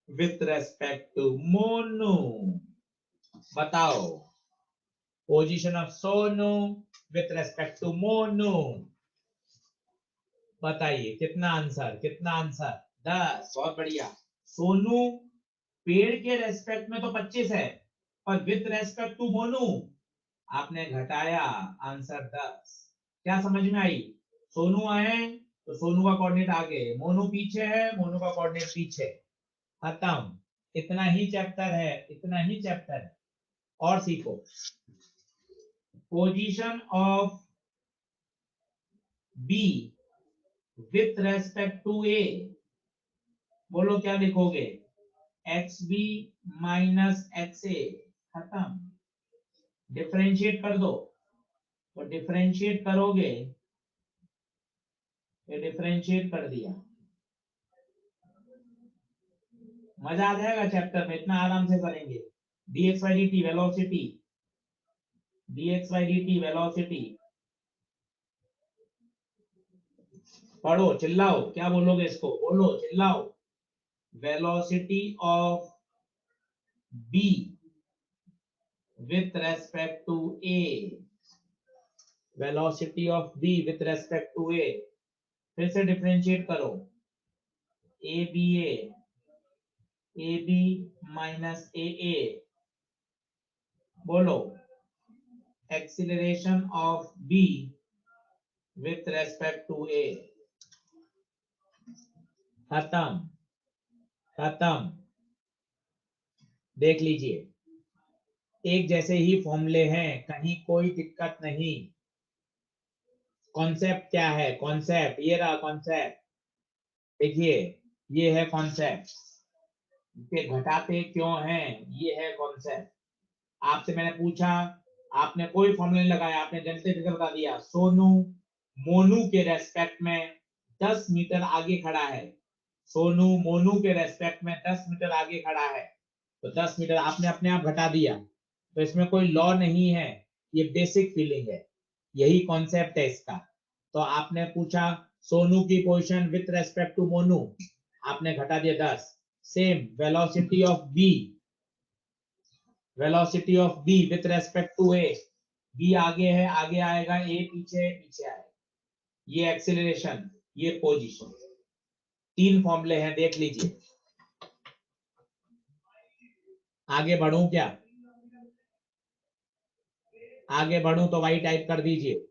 with respect to Monu. बताओ, position of Sonu with respect to Monu. बताइए कितना आंसर, कितना आंसर? 10। बहुत बढ़िया। सोनू पेड़ के रेस्पेक्ट में तो 25 है, और विथ रेस्पेक्ट टू मोनू आपने घटाया, आंसर 10। क्या समझ में आई? सोनू आए तो सोनू का कोऑर्डिनेट आगे, मोनू पीछे है, मोनू का कोऑर्डिनेट पीछे। खत्म। इतना ही चैप्टर है, इतना ही चैप्टर है। और सीखो, position of B with respect to A. बोलो क्या लिखोगे? X B minus X A. खत्म। डिफरेंशिएट कर दो, तो डिफरेंशिएट करोगे, ये डिफरेंशिएट कर दिया, मजा आ जाएगा चैप्टर में, इतना आराम से करेंगे। dx by dt velocity, dx by dt velocity. पढ़ो, चिल्लाओ, क्या बोलोगे इसको? बोलो, चिल्लाओ। Velocity of B with respect to a, velocity of b with respect to a। फिर से डिफरेंशिएट करो, ए बी माइनस ए। बोलो, acceleration of B with respect to A. खत्म, खत्म। देख लीजिए, एक जैसे ही फॉर्मूले हैं, कहीं कोई दिक्कत नहीं। कॉन्सेप्ट क्या है? कॉन्सेप्ट ये रहा, कॉन्सेप्ट देखिए, ये है कॉन्सेप्ट। घटाते क्यों हैं, ये है कॉन्सेप्ट। आपसे मैंने पूछा, आपने कोई फॉर्मूला नहीं लगाया, आपने जनते फिगर बता दिया। सोनू मोनू के रेस्पेक्ट में 10 मीटर आगे खड़ा है, सोनू मोनू के रेस्पेक्ट में 10 मीटर आगे खड़ा है, तो 10 मीटर आपने अपने आप घटा दिया। तो इसमें कोई लॉ नहीं है, ये बेसिक फीलिंग है, यही कॉन्सेप्ट है इसका। तो आपने पूछा सोनू की position with respect to Monu, आपने घटा दिया 10। Same velocity of B, velocity of B with respect to A. B आगे है, आगे आएगा, ए पीछे, पीछे आएगा। ये एक्सीलरेशन, ये पोजीशन, 3 फॉर्मूले हैं, देख लीजिए। आगे बढ़ूं क्या? आगे बढ़ूं तो वाई टाइप कर दीजिए।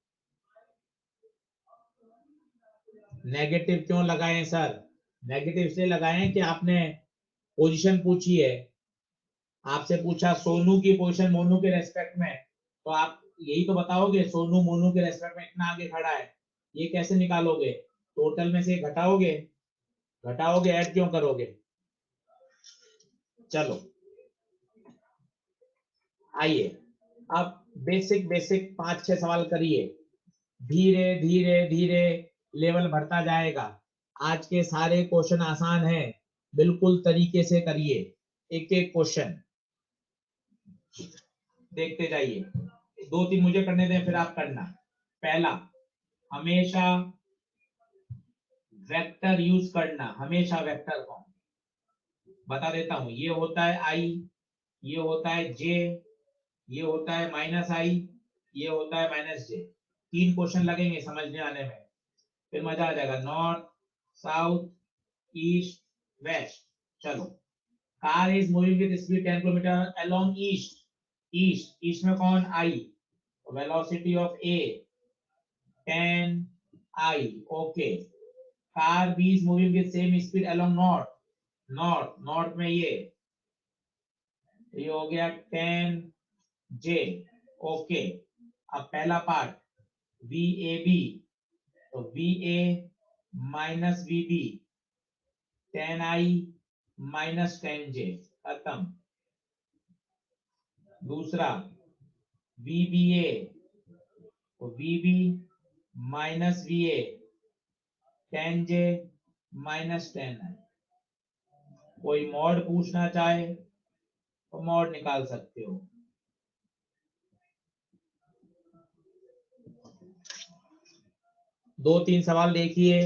नेगेटिव क्यों लगाए सर? नेगेटिव इसलिए लगाए कि आपने पोजीशन पूछी है, आपसे पूछा सोनू की पोजीशन मोनू के रेस्पेक्ट में, तो आप यही तो बताओगे सोनू मोनू के रेस्पेक्ट में इतना आगे खड़ा है। ये कैसे निकालोगे? टोटल में से घटाओगे, घटाओगे, ऐड क्यों करोगे? चलो आइए, अब बेसिक बेसिक 5-6 सवाल करिए, धीरे धीरे धीरे लेवल बढ़ता जाएगा। आज के सारे क्वेश्चन आसान हैं, बिल्कुल तरीके से करिए, एक एक क्वेश्चन देखते जाइए। 2-3 मुझे करने दें, फिर आप करना। पहला, हमेशा वेक्टर यूज करना, हमेशा वेक्टर फॉर्म। बता देता हूं, ये होता है आई, ये होता है जे, ये होता है माइनस आई, ये होता है माइनस जे। 3 क्वेश्चन लगेंगे समझने आने में, फिर मजा आ जाएगा। North, south, east, west. चलो, car is moving with speed 10 kilometre along east. East, east में कौन? I, velocity of A 10 I. Okay, car B is moving with same speed along north. North, north में ये हो गया 10 J. Okay, अब पहला part V A B, तो V A minus we B 10 I minus 10 J. खत्म। दूसरा V B A, तो we B minus v A 10 j minus 10 i. कोई मॉड पूछना चाहे तो मॉड निकाल सकते हो। दो तीन सवाल देखिए,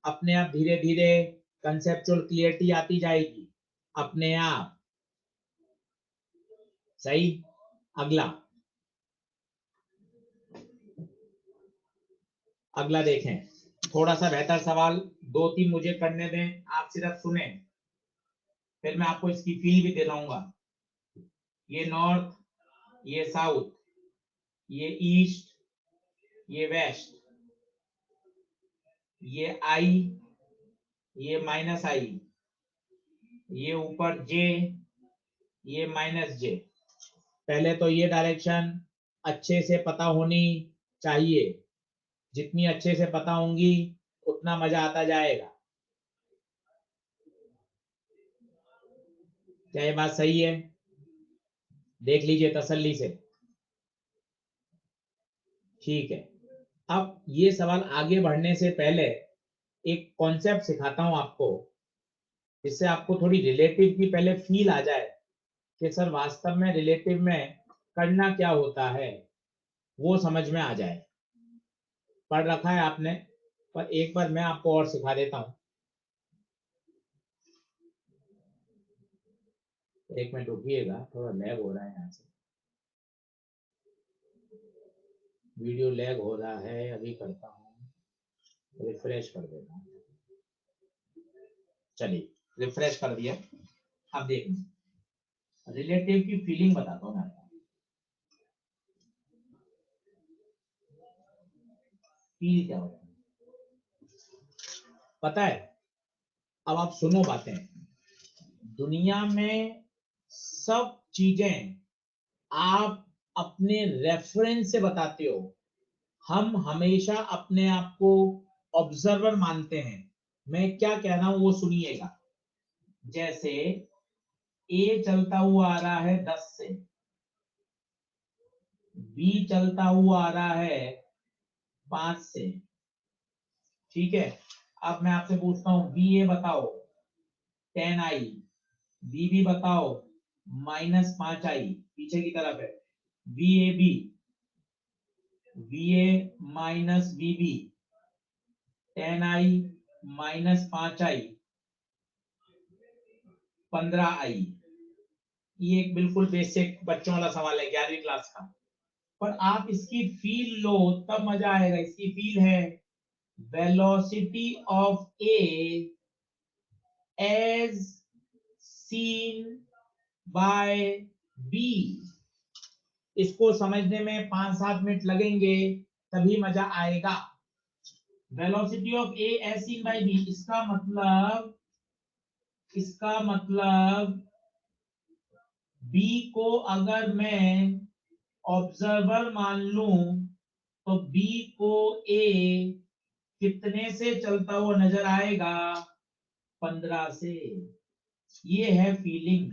अपने आप धीरे धीरे कंसेप्चुअल क्लियरिटी आती जाएगी अपने आप। सही। अगला अगला देखें, थोड़ा सा बेहतर सवाल, दो तीन मुझे करने दें, आप सिर्फ सुने, फिर मैं आपको इसकी फील भी दिलाऊंगा। ये नॉर्थ, ये साउथ, ये ईस्ट, ये वेस्ट, ये आई, ये माइनस आई, ये ऊपर जे, ये माइनस जे। पहले तो ये डायरेक्शन अच्छे से पता होनी चाहिए, जितनी अच्छे से पता होंगी उतना मजा आता जाएगा। क्या ये बात सही है? देख लीजिए तसल्ली से। ठीक है, अब ये सवाल आगे बढ़ने से पहले एक कॉन्सेप्ट सिखाता हूं आपको, जिससे आपको थोड़ी रिलेटिव की पहले फील आ जाए कि सर वास्तव में रिलेटिव में करना क्या होता है, वो समझ में आ जाए। पढ़ रखा है आपने, पर एक बार मैं आपको और सिखा देता हूं। एक मिनट रुकिएगा, थोड़ा लैग हो रहा है यहाँ से, वीडियो लैग हो रहा है, अभी करता हूँ, रिफ्रेश कर देता हूँ। चलिए रिफ्रेश कर दिया। अब देखिए रिलेटिव की फीलिंग बताता हूँ मैं आपको। फील क्या होता है पता है? अब आप सुनो बातें, दुनिया में सब चीजें आप अपने रेफरेंस से बताते हो। हम हमेशा अपने आप को ऑब्जर्वर मानते हैं। मैं क्या कह रहा हूं वो सुनिएगा। जैसे ए चलता हुआ आ रहा है 10 से, बी चलता हुआ आ रहा है 5 से। ठीक है, अब मैं आपसे पूछता हूं बी ए बताओ 10 आई, बी बी बताओ -5 आई, पीछे की तरफ है। V A B, v A minus we B, 10 i -5 i, 15 i. ये एक बिल्कुल बेसिक बच्चों वाला सवाल है 11वीं क्लास का, पर आप इसकी फील लो तब मजा आएगा। इसकी फील है velocity of A as seen by B. इसको समझने में 5-7 मिनट लगेंगे, तभी मजा आएगा। Velocity of A as seen by B, इसका मतलब बी को अगर मैं ऑब्जर्वर मान लूं तो बी को ए कितने से चलता हुआ नजर आएगा? 15 से। ये है फीलिंग।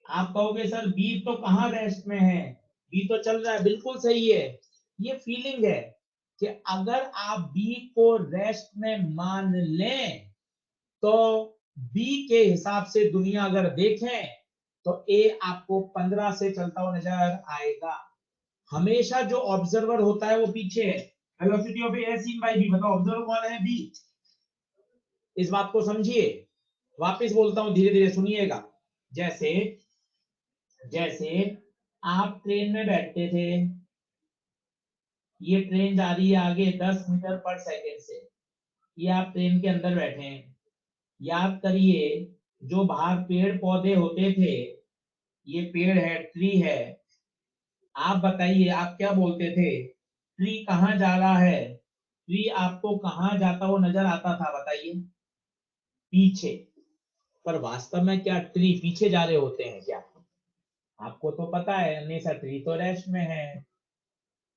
आप कहोगे सर बी तो कहां रेस्ट में है, बी तो चल रहा है, बिल्कुल सही है। ये फीलिंग है कि अगर आप बी को रेस्ट में मान लें तो बी के हिसाब से दुनिया अगर देखें तो ए आपको 15 से चलता हुआ नजर आएगा। हमेशा जो ऑब्जर्वर होता है वो पीछे है। Velocity of A seen by B, बताओ ऑब्जर्वर कौन है? बी। इस बात को समझिए। वापस बोलता हूं, धीरे धीरे सुनिएगा। जैसे जैसे आप ट्रेन में बैठते थे, ये ट्रेन जा रही है आगे 10 मीटर पर सेकेंड से, ये आप ट्रेन के अंदर बैठे हैं। याद करिए, जो बाहर पेड़ पौधे होते थे, ये पेड़ है, ट्री है। आप बताइए आप क्या बोलते थे? ट्री कहाँ जा रहा है? ट्री आपको कहाँ जाता हुआ नजर आता था? बताइए। पीछे। पर वास्तव में क्या ट्री पीछे जा रहे होते हैं क्या? आपको तो पता है हमेशा ट्री तो रेस्ट में है।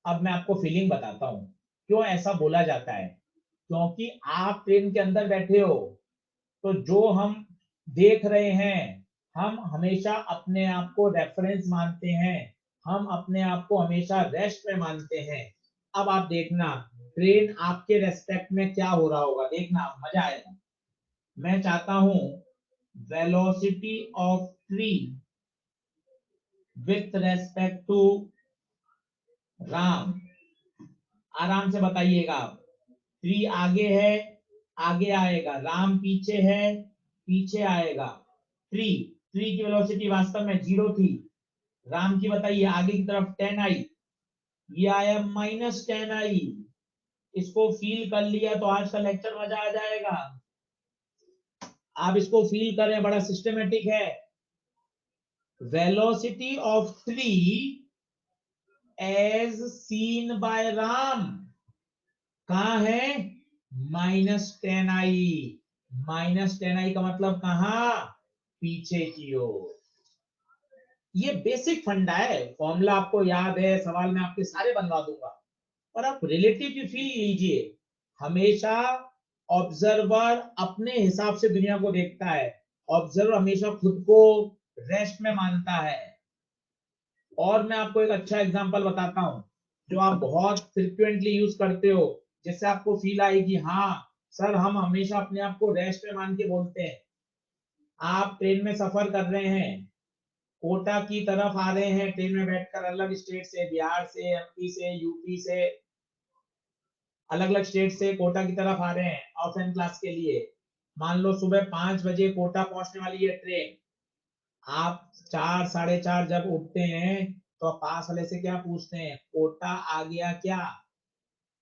अब मैं आपको फीलिंग बताता हूँ क्यों ऐसा बोला जाता है। क्योंकि आप ट्रेन के अंदर बैठे हो, तो जो हम देख रहे हैं, हम हमेशा अपने आप को रेफरेंस मानते हैं, हम अपने आप को हमेशा रेस्ट में मानते हैं। अब आप देखना ट्रेन आपके रेस्पेक्ट में क्या हो रहा होगा, देखना मजा आएगा। मैं चाहता हूं velocity of tree with respect to Ram. आराम से बताइएगा आप। ट्री आगे है, आगे आएगा, राम पीछे है, पीछे आएगा। ट्री की वेलोसिटी वास्तव में 0 थी, राम की बताइए आगे की तरफ 10 आई, ये आया -10 आई। इसको फील कर लिया तो आज का लेक्चर मजा आ जाएगा। आप इसको फील करें, बड़ा सिस्टमेटिक है। Velocity of tree as seen by Ram कहां है? -10 आई। -10 आई का मतलब कहां? पीछे की ओर। ये बेसिक फंडा है, फॉर्मूला आपको याद है, सवाल में आपके सारे बनवा दूंगा, और आप रिलेटिव की फील लीजिए। हमेशा ऑब्जर्वर अपने हिसाब से दुनिया को देखता है। ऑब्जर्वर हमेशा खुद को रेस्ट में मानता है। और मैं आपको एक अच्छा एग्जांपल बताता हूं जो आप बहुत फ्रिक्वेंटली यूज करते हो, जिससे आपको फील आएगी हाँ सर, हम हमेशा अपने आप को रेस्ट में मान के बोलते हैं। आप ट्रेन में सफर कर रहे हैं, कोटा की तरफ आ रहे हैं ट्रेन में बैठकर, अलग स्टेट से, बिहार से, एमपी से, यूपी से, अलग अलग स्टेट से कोटा की तरफ आ रहे हैं ऑफ एंड क्लास के लिए। मान लो सुबह 5 बजे कोटा पहुंचने वाली है ट्रेन। आप 4 साढ़े 4 जब उठते हैं तो पास वाले से क्या पूछते हैं? कोटा आ गया क्या?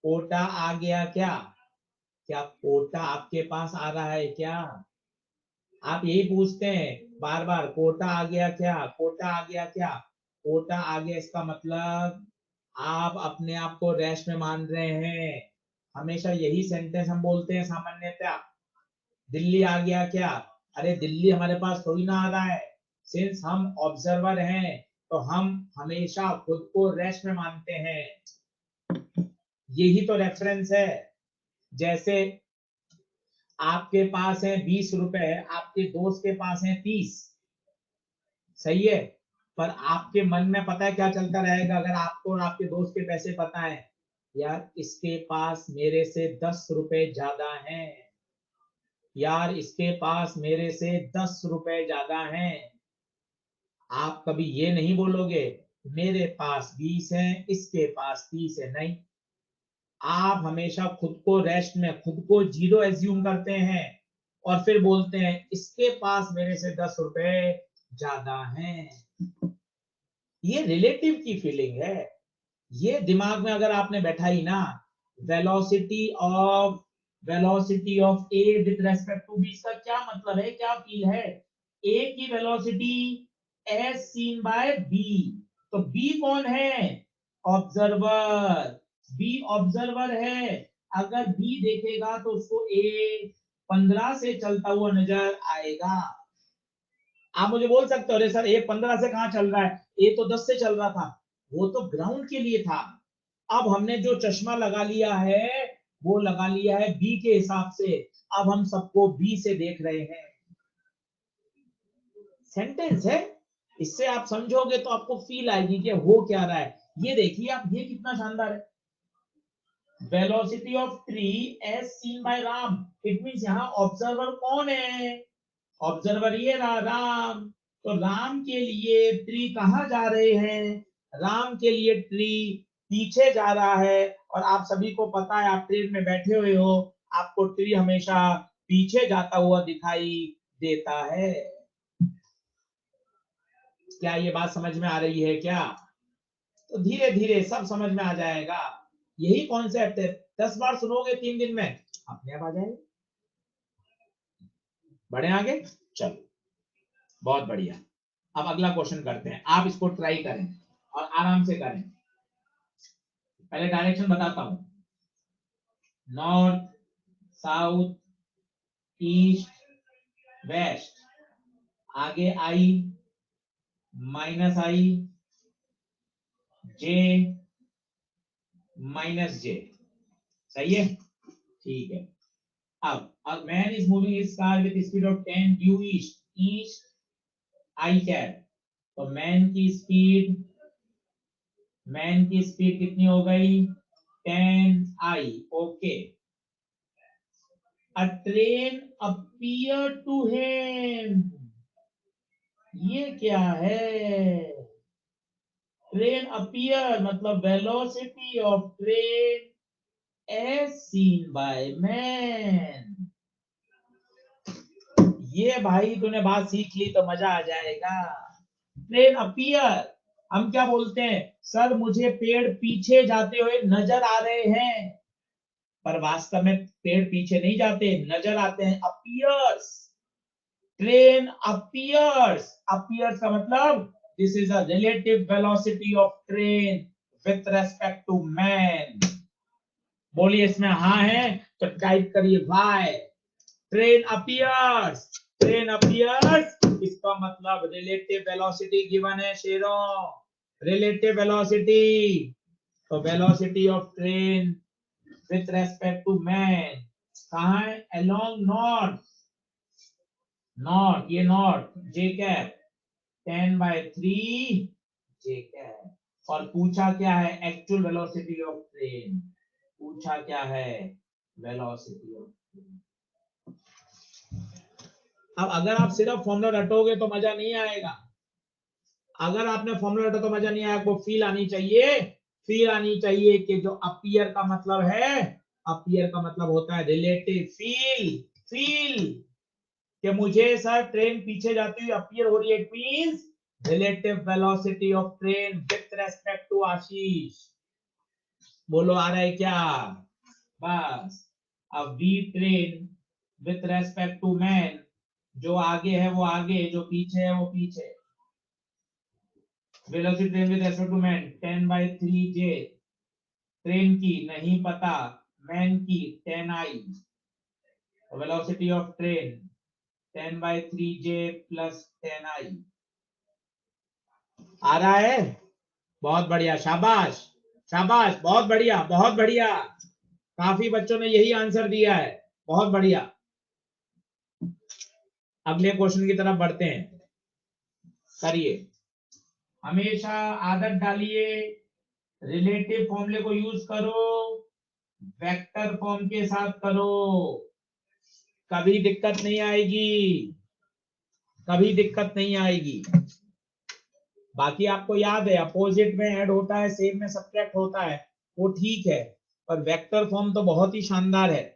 कोटा आ गया क्या? क्या कोटा आपके पास आ रहा है क्या? आप यही पूछते हैं बार बार, कोटा आ गया क्या? कोटा आ गया क्या? कोटा आ गया, इसका मतलब आप अपने आप को रेस्ट में मान रहे हैं। हमेशा यही सेंटेंस हम बोलते हैं सामान्यतः। दिल्ली आ गया क्या? अरे दिल्ली हमारे पास थोड़ी ना आ रहा है। सिंस हम ऑब्जर्वर हैं तो हम हमेशा खुद को रेस्ट में मानते हैं। यही तो रेफरेंस है। जैसे आपके पास है 20 रुपए, आपके दोस्त के पास है 30, सही है, पर आपके मन में पता है क्या चलता रहेगा? अगर आपको और आपके दोस्त के पैसे पता है, यार इसके पास मेरे से 10 रुपए ज्यादा हैं, यार इसके पास मेरे से 10 रुपए ज्यादा हैं। आप कभी ये नहीं बोलोगे मेरे पास 20 है, इसके पास 30 है, नहीं। आप हमेशा खुद को रेस्ट में, खुद को जीरो एज्यूम करते हैं और फिर बोलते हैं इसके पास मेरे से 10 रुपए ज्यादा हैं। ये रिलेटिव की फीलिंग है। ये दिमाग में अगर आपने बैठाई ना, velocity of A with respect to B, इसका क्या मतलब है, क्या फील है? ए की velocity as seen by B, तो बी कौन है? ऑब्जर्वर। बी ऑब्जर्वर है। अगर बी देखेगा तो उसको ए 15 से चलता हुआ नजर आएगा। आप मुझे बोल सकते हो अरे सर ए 15 से कहां चल रहा है, ए तो 10 से चल रहा था। वो तो ग्राउंड के लिए था। अब हमने जो चश्मा लगा लिया है वो लगा लिया है बी के हिसाब से। अब हम सबको बी से देख रहे हैं। सेंटेंस है, इससे आप समझोगे तो आपको फील आएगी कि हो क्या रहा है। ये देखिए आप, ये कितना शानदार है। Velocity of tree as seen by Ram, it means यहां ऑब्जर्वर कौन है? ऑब्जर्वर ये रहा, राम। तो राम के लिए ट्री कहां जा रहे हैं? राम के लिए ट्री पीछे जा रहा है। और आप सभी को पता है, आप ट्रेन में बैठे हुए हो, आपको ट्री हमेशा पीछे जाता हुआ दिखाई देता है। क्या ये बात समझ में आ रही है क्या? तो धीरे धीरे सब समझ में आ जाएगा। यही कॉन्सेप्ट है, 10 बार सुनोगे 3 दिन में अपने आप आ जाएगा। बढ़े आगे, चलो बहुत बढ़िया। अब अगला क्वेश्चन करते हैं, आप इसको ट्राई करें और आराम से करें। पहले डायरेक्शन बताता हूं, नॉर्थ, साउथ, ईस्ट, वेस्ट। आगे आई, माइनस आई, जे, माइनस जे, सही है, ठीक है। अब man is moving his car with speed of 10 due east, east I cap. तो मैन की स्पीड कितनी हो गई? 10 I, okay. a train appeared to him. ये क्या है? ट्रेन appear मतलब velocity of train as seen by man. ये भाई तूने बात सीख ली तो मजा आ जाएगा। ट्रेन अपीयर, हम क्या बोलते हैं, सर मुझे पेड़ पीछे जाते हुए नजर आ रहे हैं, पर वास्तव में पेड़ पीछे नहीं जाते, नजर आते हैं। अपीयर्स, ट्रेन अपीयर्स, अपीयर्स का मतलब this is a relative velocity of train with respect to man. बोलिए इसमें हाँ है तो टाइप करिए y. Train appears, train appears, इसका मतलब रिलेटिव वेलोसिटी गिवन है शेरों, रिलेटिव वेलोसिटी। तो velocity of train with respect to man कहाँ है? अलोंग नॉर्थ, नॉर्थ, ये north j cap 10/3 j cap. और पूछा क्या है? Actual velocity of train. पूछा क्या है? Velocity of train. अब अगर आप सिर्फ फॉर्मूला रटोगे तो मजा नहीं आएगा। अगर आपने फॉर्मूला रटा तो मजा नहीं आएगा, वो फील आनी चाहिए, फील आनी चाहिए कि जो अपीयर का मतलब है, अपीयर का मतलब होता है रिलेटिव। फील, फील कि मुझे सर ट्रेन पीछे जाती हुई अपीयर हो रही है, it means relative velocity of train with respect to Ashish. बोलो आ रहा है क्या? बस अब V train with respect to man, जो आगे है वो आगे, जो पीछे है वो पीछे। Velocity train with respect to man 10/3 j, train की नहीं पता, मैन की 10I। Velocity of train 10/3 j plus 10I। आ रहा है? बहुत बढ़िया, शाबाश, शाबाश, बहुत बढ़िया, बहुत बढ़िया। काफी बच्चों ने यही आंसर दिया है, बहुत बढ़िया। अगले क्वेश्चन की तरफ बढ़ते हैं, करिए। हमेशा आदत डालिए, रिलेटिव फॉर्मूले को यूज करो, वेक्टर फॉर्म के साथ करो, कभी दिक्कत नहीं आएगी, कभी दिक्कत नहीं आएगी। बाकी आपको याद है अपोजिट में ऐड होता है, सेम में सब्ट्रैक्ट होता है, वो ठीक है, पर वेक्टर फॉर्म तो बहुत ही शानदार है।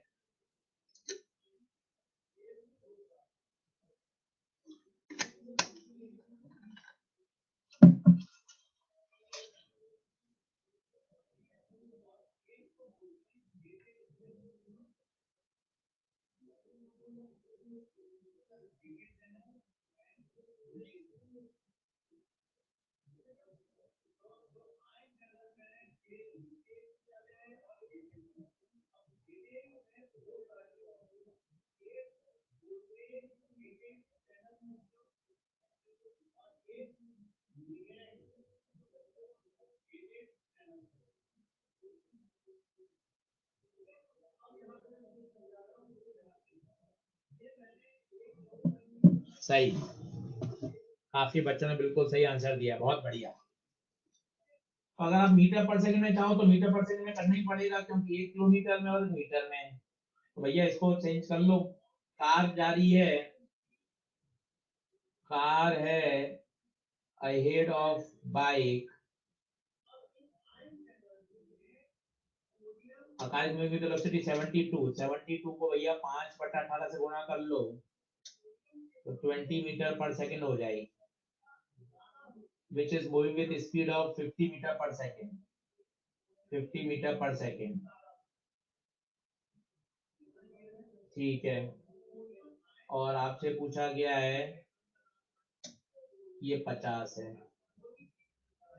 सही, काफी बच्चों ने बिल्कुल सही आंसर दिया, बहुत बढ़िया। तो अगर आप मीटर पर सेकंड में चाहो तो मीटर पर सेकंड में करना ही पड़ेगा, क्योंकि 1 किलोमीटर में और मीटर में। तो भैया इसको चेंज कर लो। कार जा रही है, कार है अहेड ऑफ बाइक, कार में वेलोसिटी 72 को भैया 5/18 से गुणा कर लो तो 20 मीटर पर सेकंड हो जाएगी, which is moving with speed of 50 metre पर सेकंड, 50 मीटर पर सेकंड। ठीक है, और आपसे पूछा गया है ये 50 है,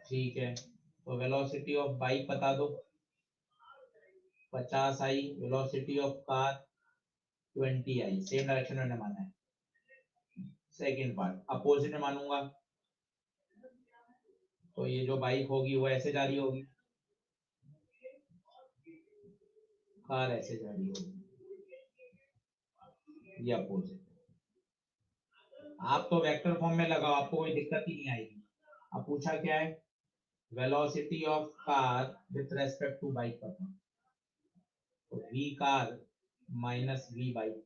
ठीक है, तो वेलोसिटी ऑफ बाइक बता दो। 50I, velocity of car 20I, same direction में माना है। सेकेंड पार्ट अपोजिट में मानूंगा, तो ये जो बाइक होगी वो ऐसे जा रही होगी, कार ऐसे जा रही होगी, ये अपोजिट। आप तो वेक्टर फॉर्म में लगाओ, आपको कोई दिक्कत ही नहीं आएगी। अब पूछा क्या है? Velocity of car with respect to bike पता, तो v car minus v bike,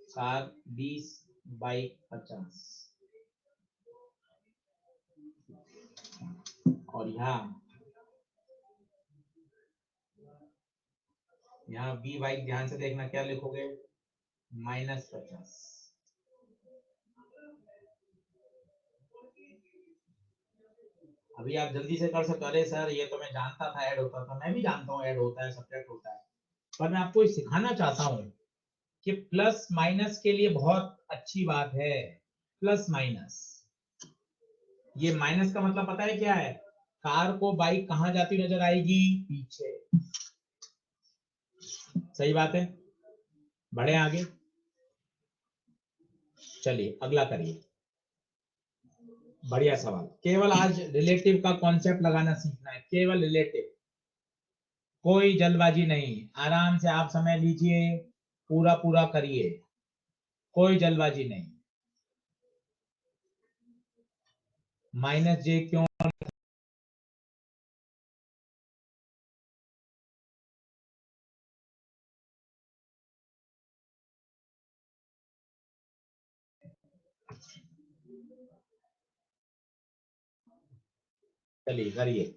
car 20 bike 50, और यहाँ वी बाइक ध्यान से देखना, क्या लिखोगे, -50। अभी आप जल्दी से कर सकते हो, अरे सर ये तो मैं जानता था ऐड होता था, मैं भी जानता हूँ ऐड होता है, सब्ट्रैक्ट होता है, पर मैं आपको सिखाना चाहता हूँ कि प्लस माइनस के लिए बहुत अच्छी बात है। प्लस माइनस, ये माइनस का मतलब पता है क्या है, कार को बाइक कहां जाती नजर आएगी, पीछे। सही बात है, बढ़े आगे, चलिए अगला करिए। बढ़िया सवाल, केवल आज रिलेटिव का कॉन्सेप्ट लगाना सीखना है, केवल रिलेटिव, कोई जल्दबाजी नहीं, आराम से आप समय लीजिए, पूरा पूरा करिए, कोई जल्दबाजी नहीं। माइनस जे क्यों, चलिए करिए।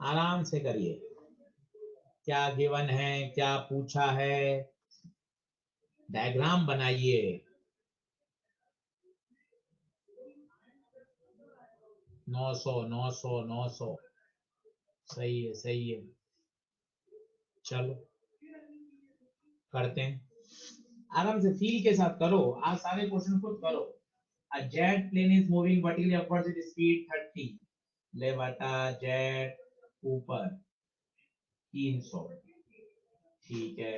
आराम से करिए, क्या गिवन है, क्या पूछा है, डायग्राम बनाइए। नौ सौ, सही है सही है, चलो करते हैं, आराम से फील के साथ करो, आज सारे क्वेश्चन खुद करो। A jet plane is moving vertically upwards at speed 30, ले बटा जेट ऊपर 300, ठीक है,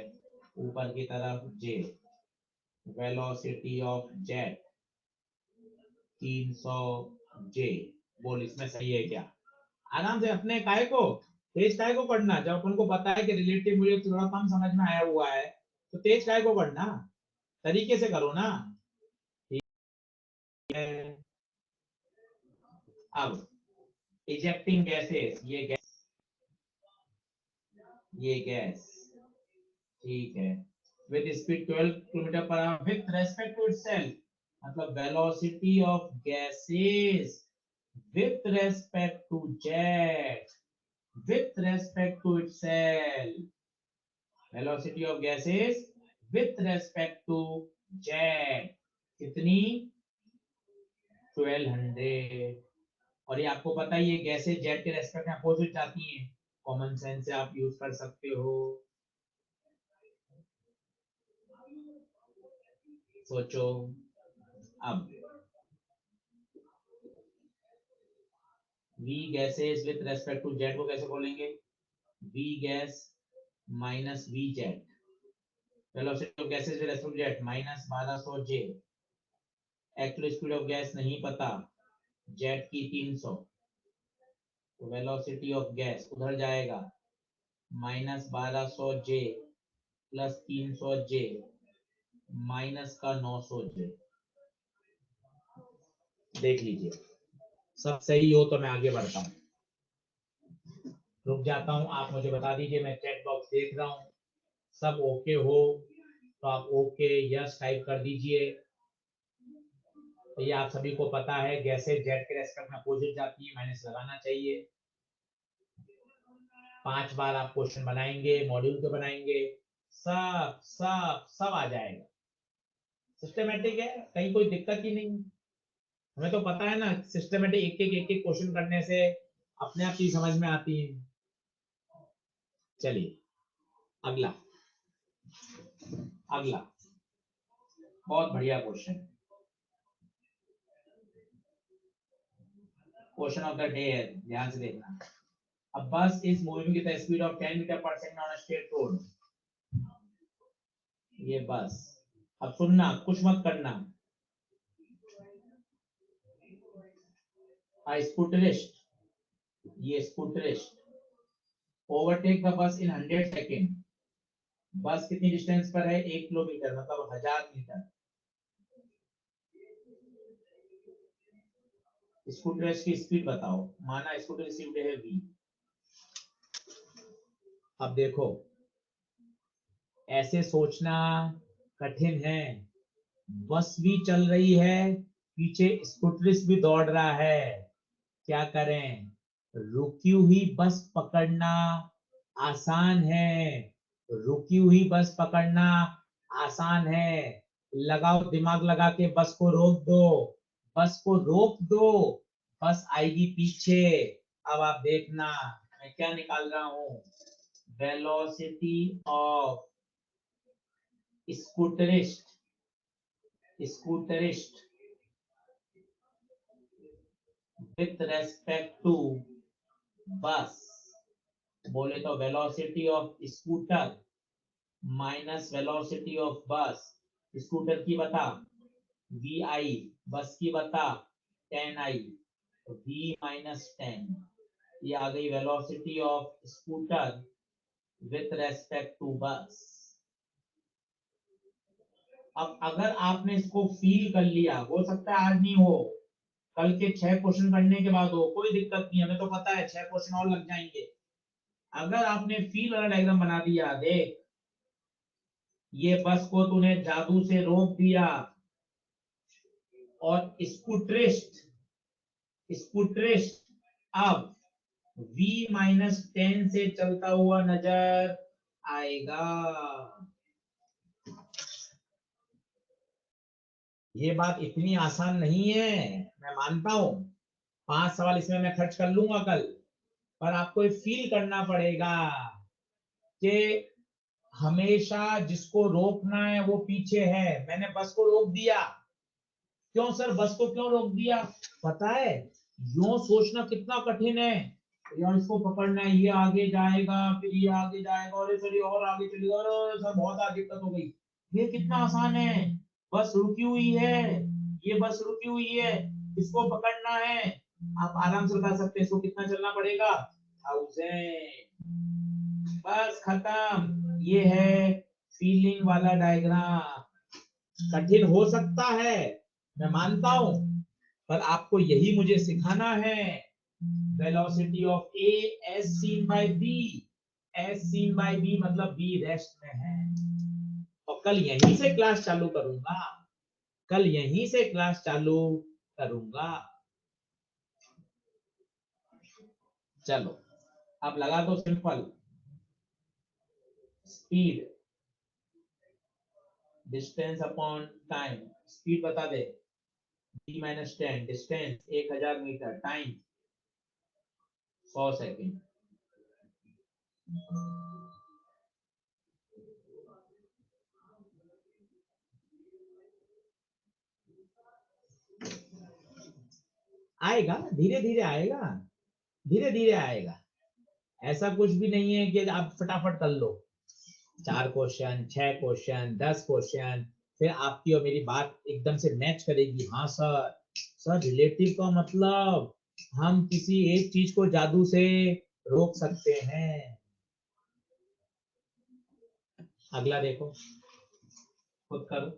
ऊपर की तरफ जे, वेलोसिटी ऑफ जेट 300 जे, बोल इसमें सही है क्या। आराम से अपने काय को, तेज काय को पढ़ना, जब अपन को पता है कि रिलेटिव मुझे थोड़ा कम समझ में आया हुआ है, तो तेज काय को पढ़ना, तरीके से करो ना, ठीक है। अब इजेक्टिंग गैसेस, ये गैस, ठीक है, with speed 12 kilometre per hour with respect to itself, मतलब velocity of gases with respect to jet, with respect to itself, velocity of gases with respect to jet, कितनी, 1200। और ये आपको पता ही है, गैसेस जेट के रेस्पेक्ट में अपोजिट जाती हैं, कॉमन सेंस से आप यूज कर सकते हो। सोचो, अब V gases with respect to jet को कैसे बोलेंगे, V gas minus V jet, velocity of gases with respect to jet minus 1200 J, actual speed of gas नहीं पता, जेट की 300, तो वेलोसिटी ऑफ गैस उधर जाएगा, minus 1200 J plus 300 J minus का 900 J। देख लीजिए, सब सही हो तो मैं आगे बढ़ता हूँ, रुक जाता हूँ, आप मुझे बता दीजिए, मैं चैट बॉक्स देख रहा हूँ, सब ओके हो तो आप ओके यस टाइप कर दीजिए। तो ये आप सभी को पता है, गैसेस जेट के रेस्पेक्ट में अपोजिट जाती है, माइनस लगाना चाहिए। 5 बार आप क्वेश्चन बनाएंगे, मॉड्यूल के बनाएंगे, सब सब सब आ जाएगा, सिस्टमेटिक है, कहीं कोई दिक्कत ही नहीं। हमें तो पता है ना, सिस्टमेटिक एक एक क्वेश्चन करने से अपने आप चीज समझ में आती है। चलिए अगला, अगला बहुत बढ़िया question, question of the day है, ध्यान से देखना। A bus is moving with a speed of 10 metre पर second on a straight road, ये बस, अब सुनना, कुछ मत करना। A scooterist ये स्कूटरिस्ट overtake the bus in 100 second. बस कितनी डिस्टेंस पर है? 1 किलोमीटर, मतलब 1000 मीटर। स्कूटरिस्ट की स्पीड बताओ। माना स्कूटर की स्पीड है v। अब देखो, ऐसे सोचना कठिन है। बस भी चल रही है, पीछे स्कूटरिस्ट भी दौड़ रहा है, क्या करें? रुकी हुई बस पकड़ना आसान है, रुकी हुई बस पकड़ना आसान है। लगाओ दिमाग लगा के, बस को रोक दो, बस को रोक दो, बस आएगी पीछे। अब आप देखना मैं क्या निकाल रहा हूं। Velocity of scooterist with respect to bus. बोले तो velocity of scooter minus velocity of bus. Scooter की बता वी आई, बस की बता 10i, v माइनस 10। ये आ गई velocity of scooter with respect to bus. अब अगर आपने इसको फील कर लिया, हो सकता है आज नहीं हो, कल के 6 क्वेश्चन करने के बाद हो, कोई दिक्कत नहीं, हमें तो पता है 6 क्वेश्चन और लग जाएंगे। अगर आपने फील वाला डायग्राम बना दिया, देख ये बस को तूने जादू से रोक दिया और स्कूटरिस्ट अब v माइनस 10 से चलता हुआ नजर आएगा। ये बात इतनी आसान नहीं है, मैं मानता हूं। 5 सवाल इसमें मैं खर्च कर लूंगा कल, पर आपको फील करना पड़ेगा कि हमेशा जिसको रोकना है वो पीछे है। मैंने बस को रोक दिया, क्यों सर बस को क्यों रोक दिया? पता है यूं सोचना कितना कठिन है। यार इसको पकड़ना है, ये आगे जाएगा, फिर ये आगे जाएगा, और सर ये और आगे चलेगा, और सर बहुत आगे दिक्कत हो गई। ये कितना आसान है, बस रुकी हुई है, ये बस रुकी हुई है, इसको पकड़ना है। आप आराम से बता सकते हैं इसको कितना चलना पड़ेगा, 1000। बस खत्म। ये है फीलिंग वाला डायग्राम। कठिन हो सकता है, मैं मानता हूं, पर आपको यही मुझे सिखाना है। Velocity of A as seen by B, as seen by B मतलब बी रेस्ट में है। और कल यहीं से क्लास चालू करूंगा, कल यहीं से क्लास चालू करूंगा। चलो अब लगा दो simple. Speed distance upon time. Speed बता दे v minus 10, distance 1000 metre, time 100 second. आएगा, धीरे धीरे आएगा, धीरे धीरे आएगा। ऐसा कुछ भी नहीं है कि आप फटाफट कर लो। 4 क्वेश्चन, 6 क्वेश्चन, 10 क्वेश्चन, फिर आपकी और मेरी बात एकदम से मैच करेगी। हाँ सर, सर रिलेटिव का मतलब हम किसी एक चीज को जादू से रोक सकते हैं। अगला देखो, खुद करो,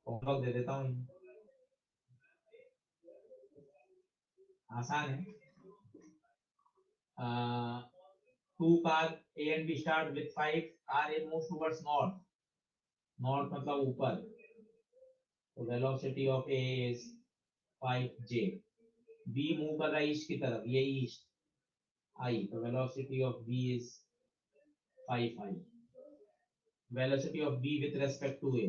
होमवर्क दे देता हूँ, आसान है। 2 car A and B start with 5, car A moves towards north, north मतलब ऊपर, तो velocity of A is 5j। B move कर रहा है ईस्ट की तरफ, ये ईस्ट I, तो velocity of B is 5i। velocity of B with respect to A,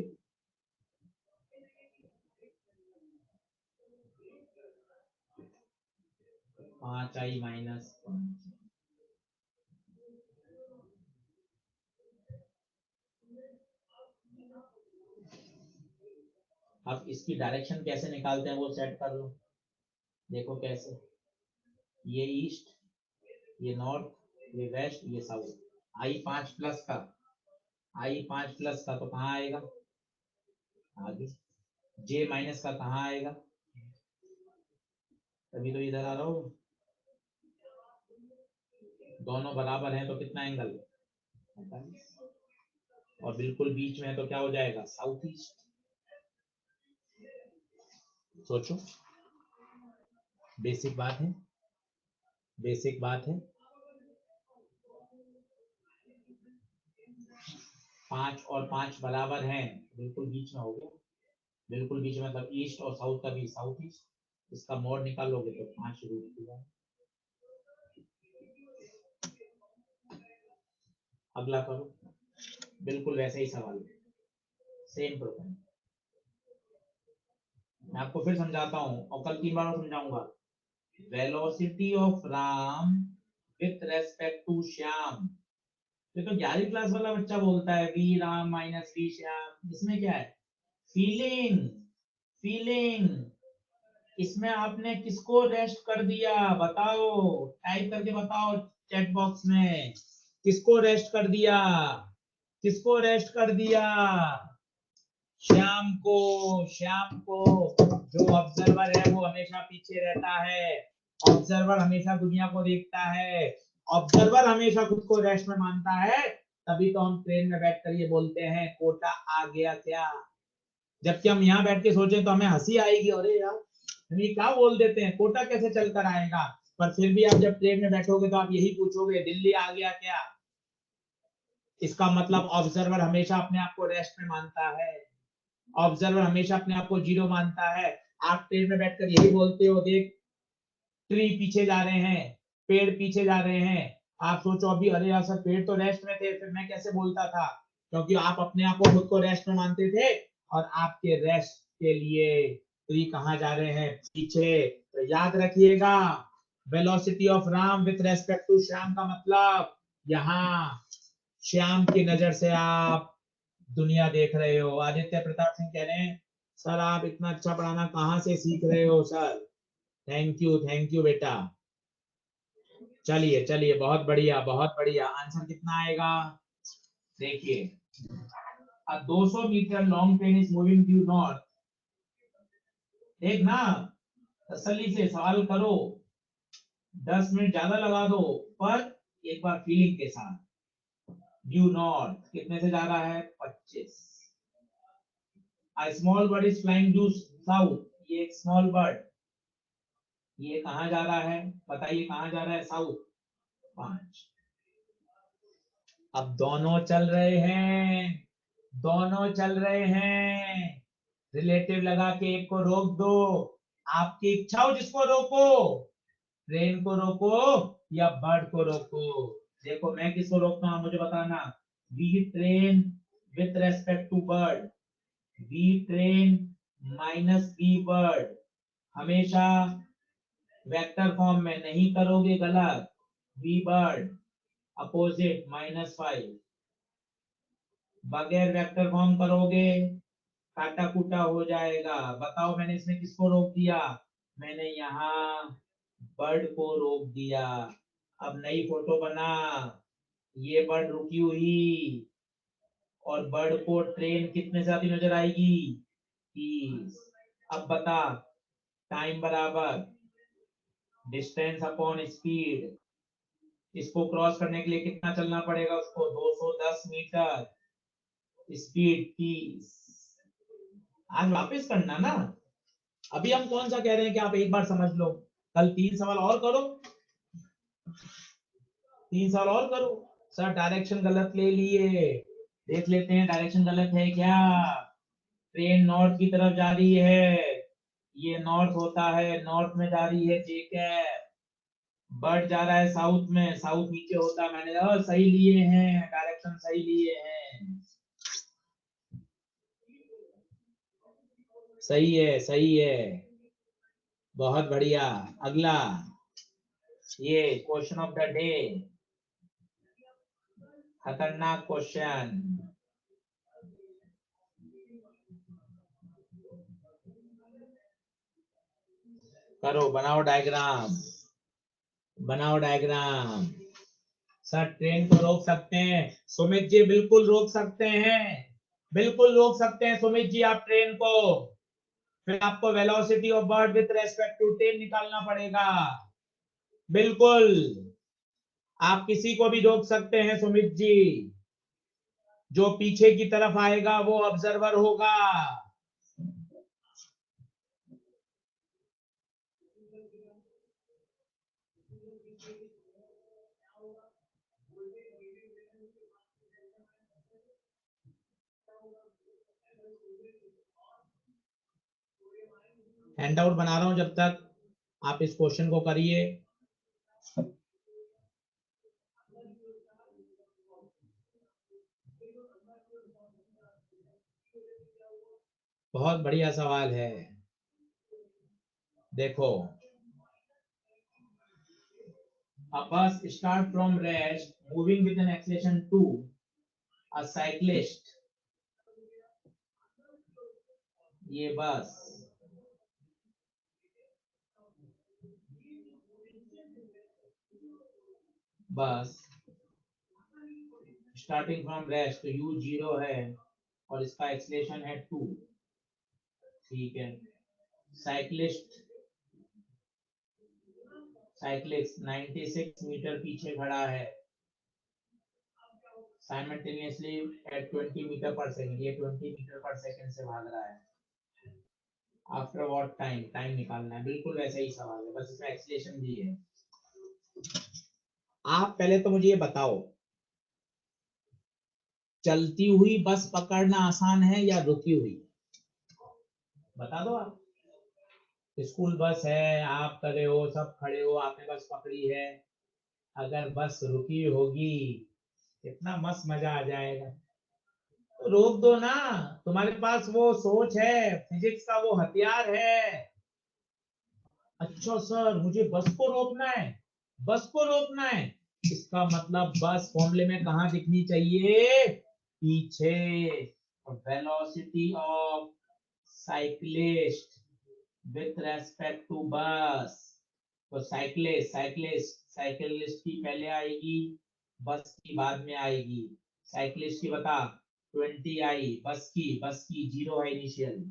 5i minus 5। अब इसकी डायरेक्शन कैसे निकालते हैं वो सेट कर लो। देखो कैसे, ये ईस्ट, ये नॉर्थ, ये वेस्ट, ये साउथ। I 5 प्लस का, I 5 प्लस का तो कहाँ आएगा आगे, J माइनस का कहाँ आएगा, तभी तो इधर आ रहा हो। दोनों बराबर हैं तो कितना एंगल, 45, और बिल्कुल बीच में है तो क्या हो जाएगा, साउथ ईस्ट। सोचो, बेसिक बात है, बेसिक बात है। 5 और 5 बराबर हैं, बिल्कुल बीच में हो गया। बिल्कुल बीच में मतलब ईस्ट और साउथ का भी साउथ ईस्ट, इसका मोड निकालोगे तो 5 रूट होगा। अगला करो, बिल्कुल वैसे ही सवाल, सेम प्रोग्राम। मैं आपको फिर समझाता हूँ और कल 3 बार और समझाऊंगा। Velocity of Ram with respect to Shyam. ये तो 11वीं क्लास वाला बच्चा बोलता है v Ram minus v Shyam. इसमें क्या है, फीलिंग, फीलिंग। इसमें आपने किसको रेस्ट कर दिया, बताओ, टाइप करके बताओ चैट बॉक्स में, किसको रेस्ट कर दिया, किसको रेस्ट कर दिया, श्याम को, श्याम को। जो ऑब्जर्वर है वो हमेशा पीछे रहता है, ऑब्जर्वर हमेशा दुनिया को देखता है, ऑब्जर्वर हमेशा खुद को रेस्ट में मानता है। तभी तो हम ट्रेन में बैठ कर ये बोलते हैं कोटा आ गया क्या। जबकि हम यहाँ बैठ के सोचे तो हमें हंसी आएगी, अरे यार हम ये क्या बोल देते हैं, कोटा कैसे चलकर आएगा। पर फिर भी आप जब ट्रेन में बैठोगे तो आप यही पूछोगे दिल्ली आ गया क्या। इसका मतलब ऑब्जर्वर हमेशा अपने आप को रेस्ट में मानता है, ऑब्जर्वर हमेशा अपने आप को जीरो मानता है। आप ट्रेन में बैठकर यही बोलते हो, देख ट्री पीछे जा रहे हैं, पेड़ पीछे जा रहे हैं। आप सोचो अभी, अरे यार सर पेड़ तो रेस्ट में थे, फिर मैं कैसे बोलता था, क्योंकि आप अपने आप को खुद को रेस्ट में मानते थे और आपके रेस्ट के लिए ट्री कहाँ जा रहे हैं, पीछे। तो याद रखिएगा, velocity of Ram with respect to Shyam का मतलब, यहाँ श्याम की नजर से आप दुनिया देख रहे हो। आदित्य प्रताप सिंह कह रहे हैं सर आप इतना अच्छा पढ़ाना कहाँ से सीख रहे हो सर। थैंक यू बेटा। चलिए चलिए, बहुत बढ़िया बहुत बढ़िया। आंसर कितना आएगा, देखिए, 200 metre long train is moving due north. देखना, तसल्ली से सवाल करो, 10 मिनट ज्यादा लगा दो, पर एक बार फीलिंग के साथ। ड्यू नॉर्थ कितने से जा रहा है, 25। A small bird is flying due south। ये एक स्मॉल बर्ड, ये कहां जा रहा है, बताइए कहां जा रहा है, साउथ, 5। अब दोनों चल रहे हैं, दोनों चल रहे हैं, रिलेटिव लगा के एक को रोक दो। आपकी इच्छा हो जिसको रोको, ट्रेन को रोको या बर्ड को रोको। देखो मैं किसको रोकता हूं मुझे बताना। V train with respect to bird, v train minus v bird, हमेशा वेक्टर फॉर्म में नहीं करोगे, गलत। वी बर्ड अपोजिट -5, बगैर वेक्टर फॉर्म करोगे काटा कुटा हो जाएगा। बताओ मैंने इसमें किसको रोक दिया, मैंने यहाँ बर्ड को रोक दिया। अब नई फोटो बना, ये बर्ड रुकी हुई और बर्ड को ट्रेन कितने से आती नजर आएगी, 30। अब बता, टाइम बराबर डिस्टेंस अपॉन स्पीड, इसको क्रॉस करने के लिए कितना चलना पड़ेगा उसको, 210 मीटर, स्पीड 30। आज वापस करना ना, अभी हम कौन सा कह रहे हैं कि आप एक बार समझ लो, कल 3 सवाल और करो, 3 सवाल और करो। सर डायरेक्शन गलत ले लिए, देख लेते हैं डायरेक्शन गलत है क्या। ट्रेन नॉर्थ की तरफ जा रही है, ये नॉर्थ होता है, नॉर्थ में जा रही है जे कैप। बर्ड जा रहा है साउथ में, साउथ नीचे होता है। मैंने सही लिए हैं, डायरेक्शन सही लिए हैं, सही है सही है, बहुत बढ़िया। अगला, ये क्वेश्चन ऑफ द डे, खतरनाक क्वेश्चन। करो, बनाओ डायग्राम, बनाओ डायग्राम। सर ट्रेन को रोक सकते हैं सुमित जी, बिल्कुल रोक सकते हैं, बिल्कुल रोक सकते हैं सुमित जी आप ट्रेन को। फिर आपको velocity of bird with respect to tail निकालना पड़ेगा। बिल्कुल, आप किसी को भी रोक सकते हैं सुमित जी। जो पीछे की तरफ आएगा वो ऑब्जर्वर होगा। हैंड आउट बना रहा हूं, जब तक आप इस क्वेश्चन को करिए। बहुत बढ़िया सवाल है। देखो, a bus start from rest moving with an acceleration 2, a cyclist, ये बस स्टार्टिंग फ्रॉम रेस्ट, तो u 0 है और इसका एक्सेलरेशन है 2, ठीक है। साइक्लिस्ट 96 मीटर पीछे खड़ा है, साइमल्टेनियसली एट 20 मीटर पर सेकंड, ये 20 मीटर पर सेकंड से भाग रहा है। आफ्टर व्हाट टाइम, टाइम निकालना है। बिल्कुल वैसा ही सवाल है, बस इसमें एक्सेलरेशन भी है। आप पहले तो मुझे ये बताओ, चलती हुई बस पकड़ना आसान है या रुकी हुई? बता दो आप। स्कूल बस है, आप खड़े हो, सब खड़े हो, आपने बस पकड़ी है। अगर बस रुकी होगी कितना मस्त मजा आ जाएगा। तो रोक दो ना, तुम्हारे पास वो सोच है, फिजिक्स का वो हथियार है। अच्छा सर, मुझे बस को रोकना है, बस को रोकना है। इसका मतलब बस फॉर्मूले में कहाँ दिखनी चाहिए? पीछे। Velocity of cyclist with respect to bus, तो साइक्लिस्ट की पहले आएगी, बस की बाद में आएगी। साइक्लिस्ट की बता, 20 आई, बस की 0 है इनिशियल।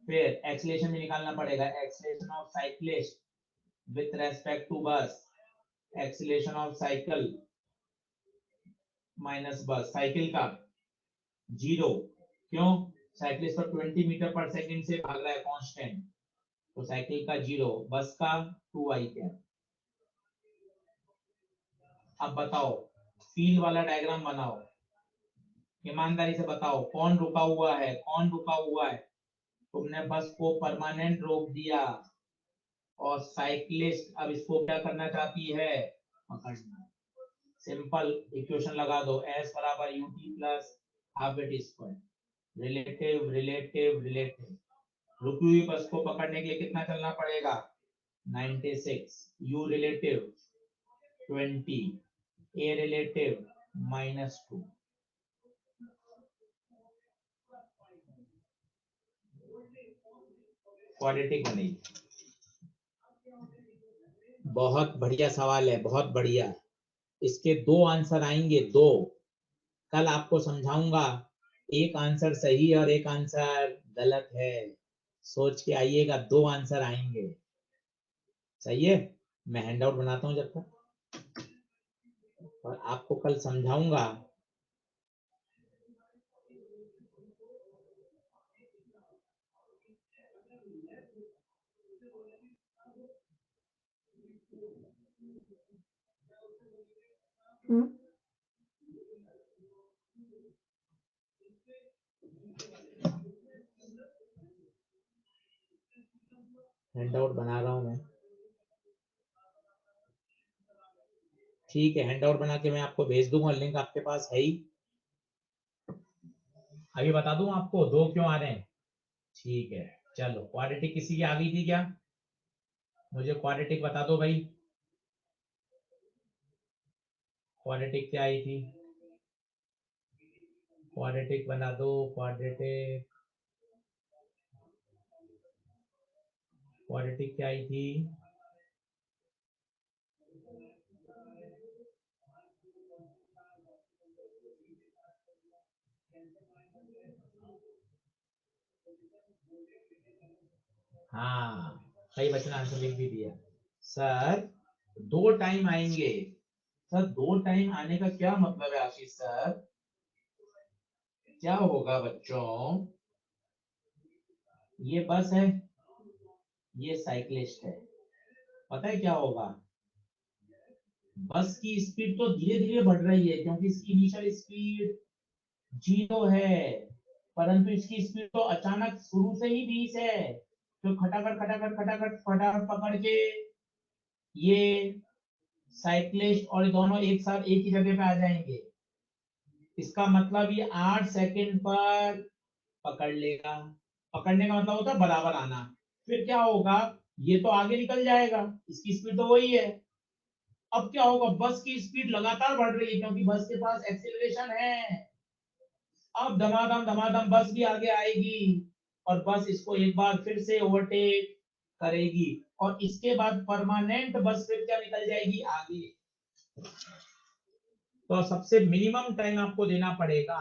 फिर एक्सेलरेशन भी निकालना पड़ेगा, acceleration of cyclist with respect to bus, acceleration of cycle minus bus, cycle का 0। क्यों? साइक्लिस्ट पर 20 मीटर पर सेकंड से भाग रहा है कांस्टेंट, तो साइकिल का 0, बस का 2i क्या। अब बताओ, फील्ड वाला डायग्राम बनाओ, ईमानदारी से बताओ, कौन रुका हुआ है, कौन रुका हुआ है? तुमने बस को परमानेंट रोक दिया, और साइक्लिस्ट अब इसको क्या करना चाहती है? पकड़ना। सिंपल इक्वेशन लगा दो, s बराबर ut plus half wait square, relative relative relative. रुकी हुई बस को पकड़ने के लिए कितना चलना पड़ेगा? 96, u relative 20, a relative -2। Quadratic बनेगी। बहुत बढ़िया सवाल है, बहुत बढ़िया। इसके 2 आंसर आएंगे, 2। कल आपको समझाऊंगा, एक आंसर सही और एक आंसर गलत है। सोच के आइएगा, 2 आंसर आएंगे। सही है, मैं हैंडआउट बनाता हूं जब तक, और आपको कल समझाऊंगा। हैंडआउट बना रहा हूं मैं, ठीक है। हैंडआउट बना के मैं आपको भेज दूंगा, लिंक आपके पास है ही। अभी बता दूं आपको 2 क्यों आ रहे हैं। ठीक है, चलो। क्वाड्रेटिक किसी की आ गई थी क्या? मुझे क्वाड्रेटिक बता दो भाई, क्वाड्रेटिक क्या आई थी? क्वाड्रेटिक बना दो, क्वाड्रेटिक, क्वाड्रेटिक क्या आई थी? हाँ, कई बच्चों ने आंसर लिख भी दिया। सर 2 टाइम आएंगे। सर 2 टाइम आने का क्या मतलब है आशीष सर? क्या होगा बच्चों? ये बस है, ये साइक्लिस्ट है। पता है क्या होगा? बस की स्पीड तो धीरे धीरे बढ़ रही है क्योंकि इसकी इनिशियल स्पीड 0 है, परंतु इसकी स्पीड तो अचानक शुरू से ही 20 है। तो खटाखट खटाखट खटाखट फटाफट पकड़ के ये साइक्लिस्ट और दोनों एक साथ एक ही जगह पे आ जाएंगे। इसका मतलब ये 8 सेकंड पर पकड़ लेगा। पकड़ने का मतलब होता है बराबर आना। फिर क्या होगा? ये तो आगे निकल जाएगा, इसकी स्पीड तो वही है। अब क्या होगा? बस की स्पीड लगातार बढ़ रही है क्योंकि बस के पास एक्सीलरेशन है। अब धमाधम बस भी आगे आएगी और बस इसको एक बार फिर से ओवरटेक करेगी और इसके बाद परमानेंट बस फिर क्या निकल जाएगी आगे। तो सबसे मिनिमम टाइम आपको देना पड़ेगा।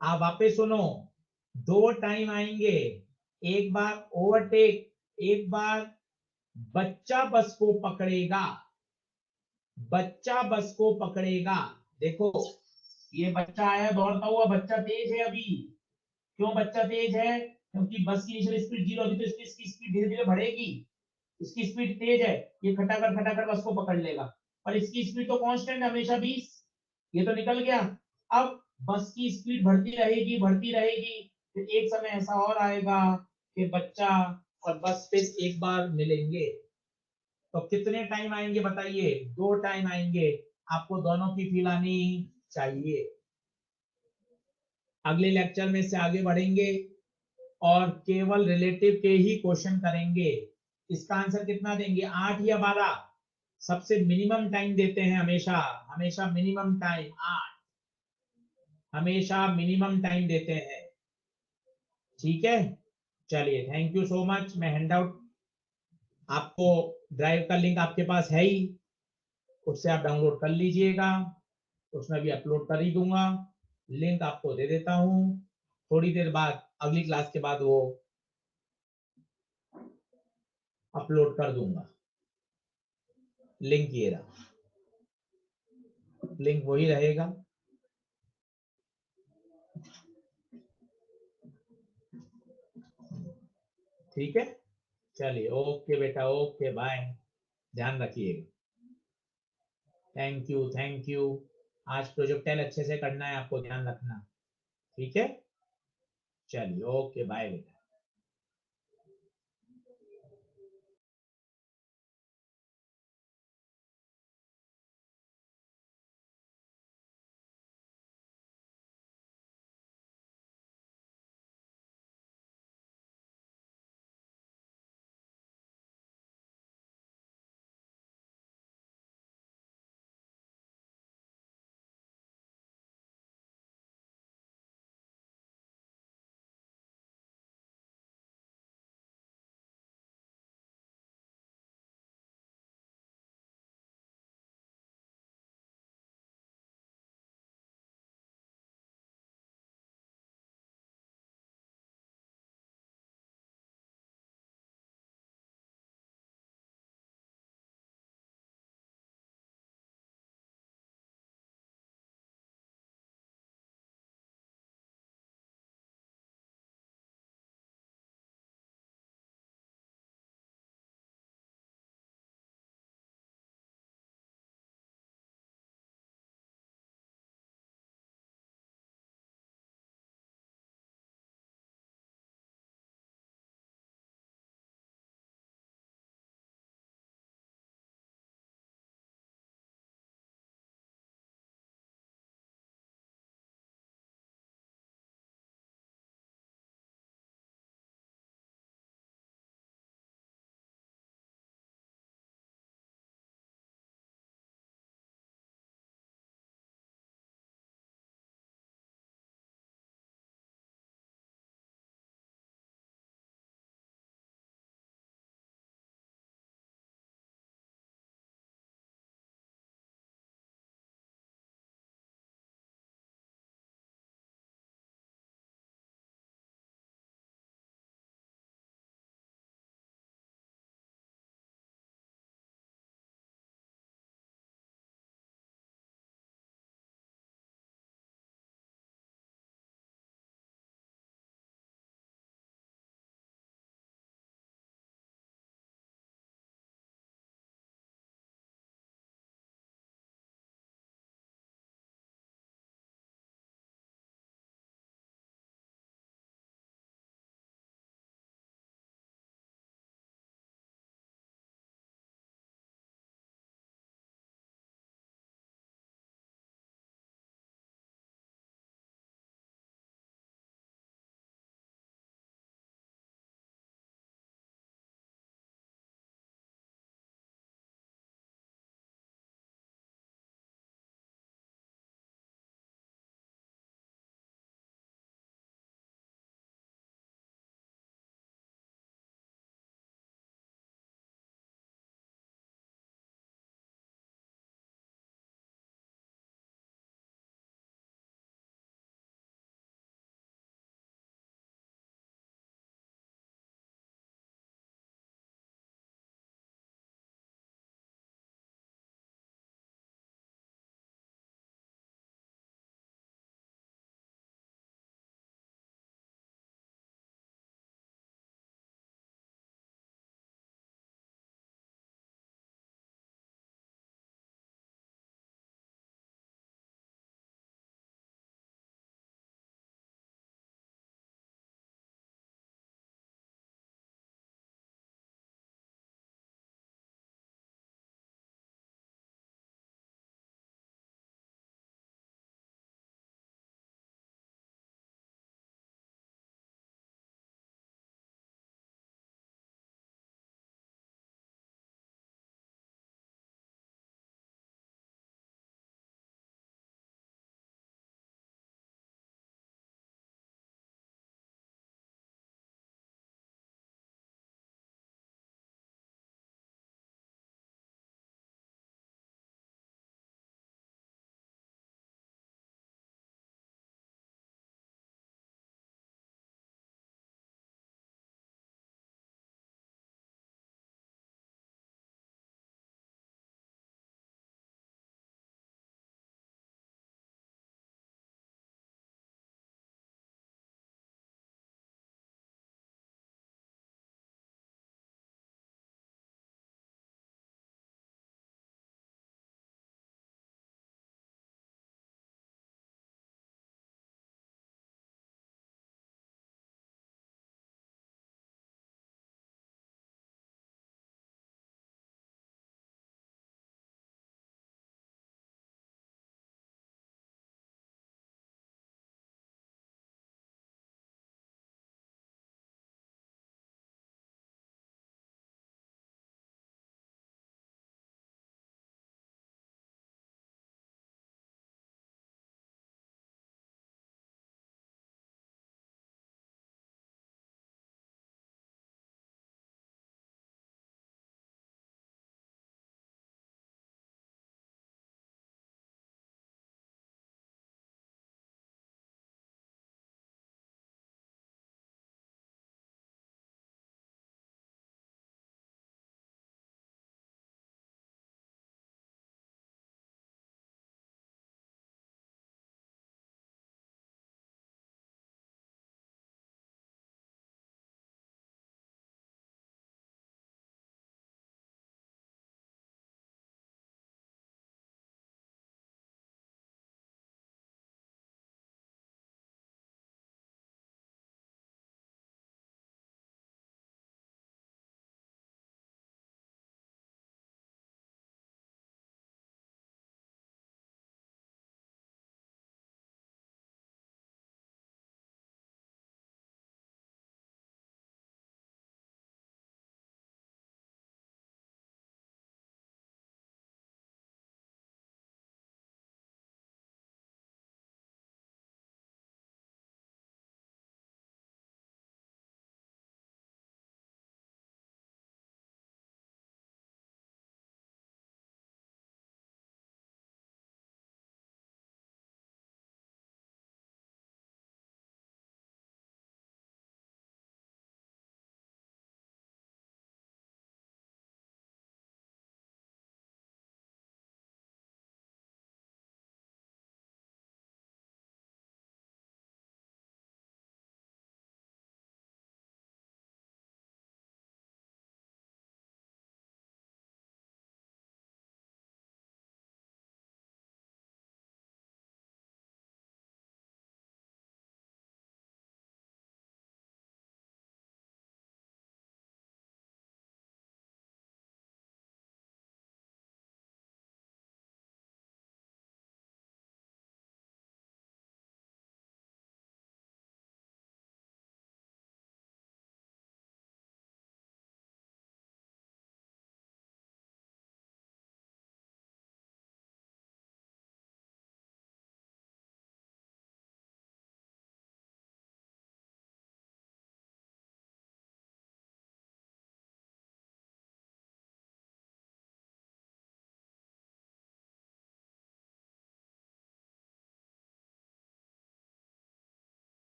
आप वापस सुनो, 2 टाइम आएंगे। एक बार ओवरटेक, एक बार बच्चा बस को पकड़ेगा। बच्चा बस को पकड़ेगा। देखो, ये बच्चा आया दौड़ता हुआ, बच्चा तेज है अभी। क्यों बच्चा तेज है? क्योंकि बस की इनिशियल स्पीड 0 होगी तो इसकी स्पीड धीरे धीरे बढ़ेगी। इसकी स्पीड तेज है, ये खटाखट बस को पकड़ लेगा। पर इसकी स्पीड तो कांस्टेंट है हमेशा 20। ये तो निकल गया। अब बस की स्पीड बढ़ती रहेगी बढ़ती रहेगी। फिर एक समय ऐसा और आएगा कि बच्चा और बस फिर एक बार मिलेंगे। तो कितने टाइम आएंगे बताइए? 2 टाइम आएंगे। आपको दोनों की फील आनी चाहिए। अगले लेक्चर में से आगे बढ़ेंगे और केवल रिलेटिव के ही क्वेश्चन करेंगे। इसका आंसर कितना देंगे? 8 या 12? सबसे मिनिमम टाइम देते हैं हमेशा। हमेशा मिनिमम टाइम 8, हमेशा मिनिमम टाइम देते हैं। ठीक है, चलिए, थैंक यू सो मच। मैं हैंड आउट आपको, ड्राइव का लिंक आपके पास है ही, उससे आप डाउनलोड कर लीजिएगा। उसमें भी अपलोड कर ही दूंगा। लिंक आपको दे देता हूं, थोड़ी देर बाद अगली क्लास के बाद वो अपलोड कर दूंगा। लिंक ये रहा, लिंक वही रहेगा। ठीक है, चलिए, ओके बेटा, ओके, बाय। ध्यान रखिएगा। Thank you, thank you. आज प्रोजेक्टाइल अच्छे से करना है आपको, ध्यान रखना। ठीक है, चलिए, ओके, बाय बेटा।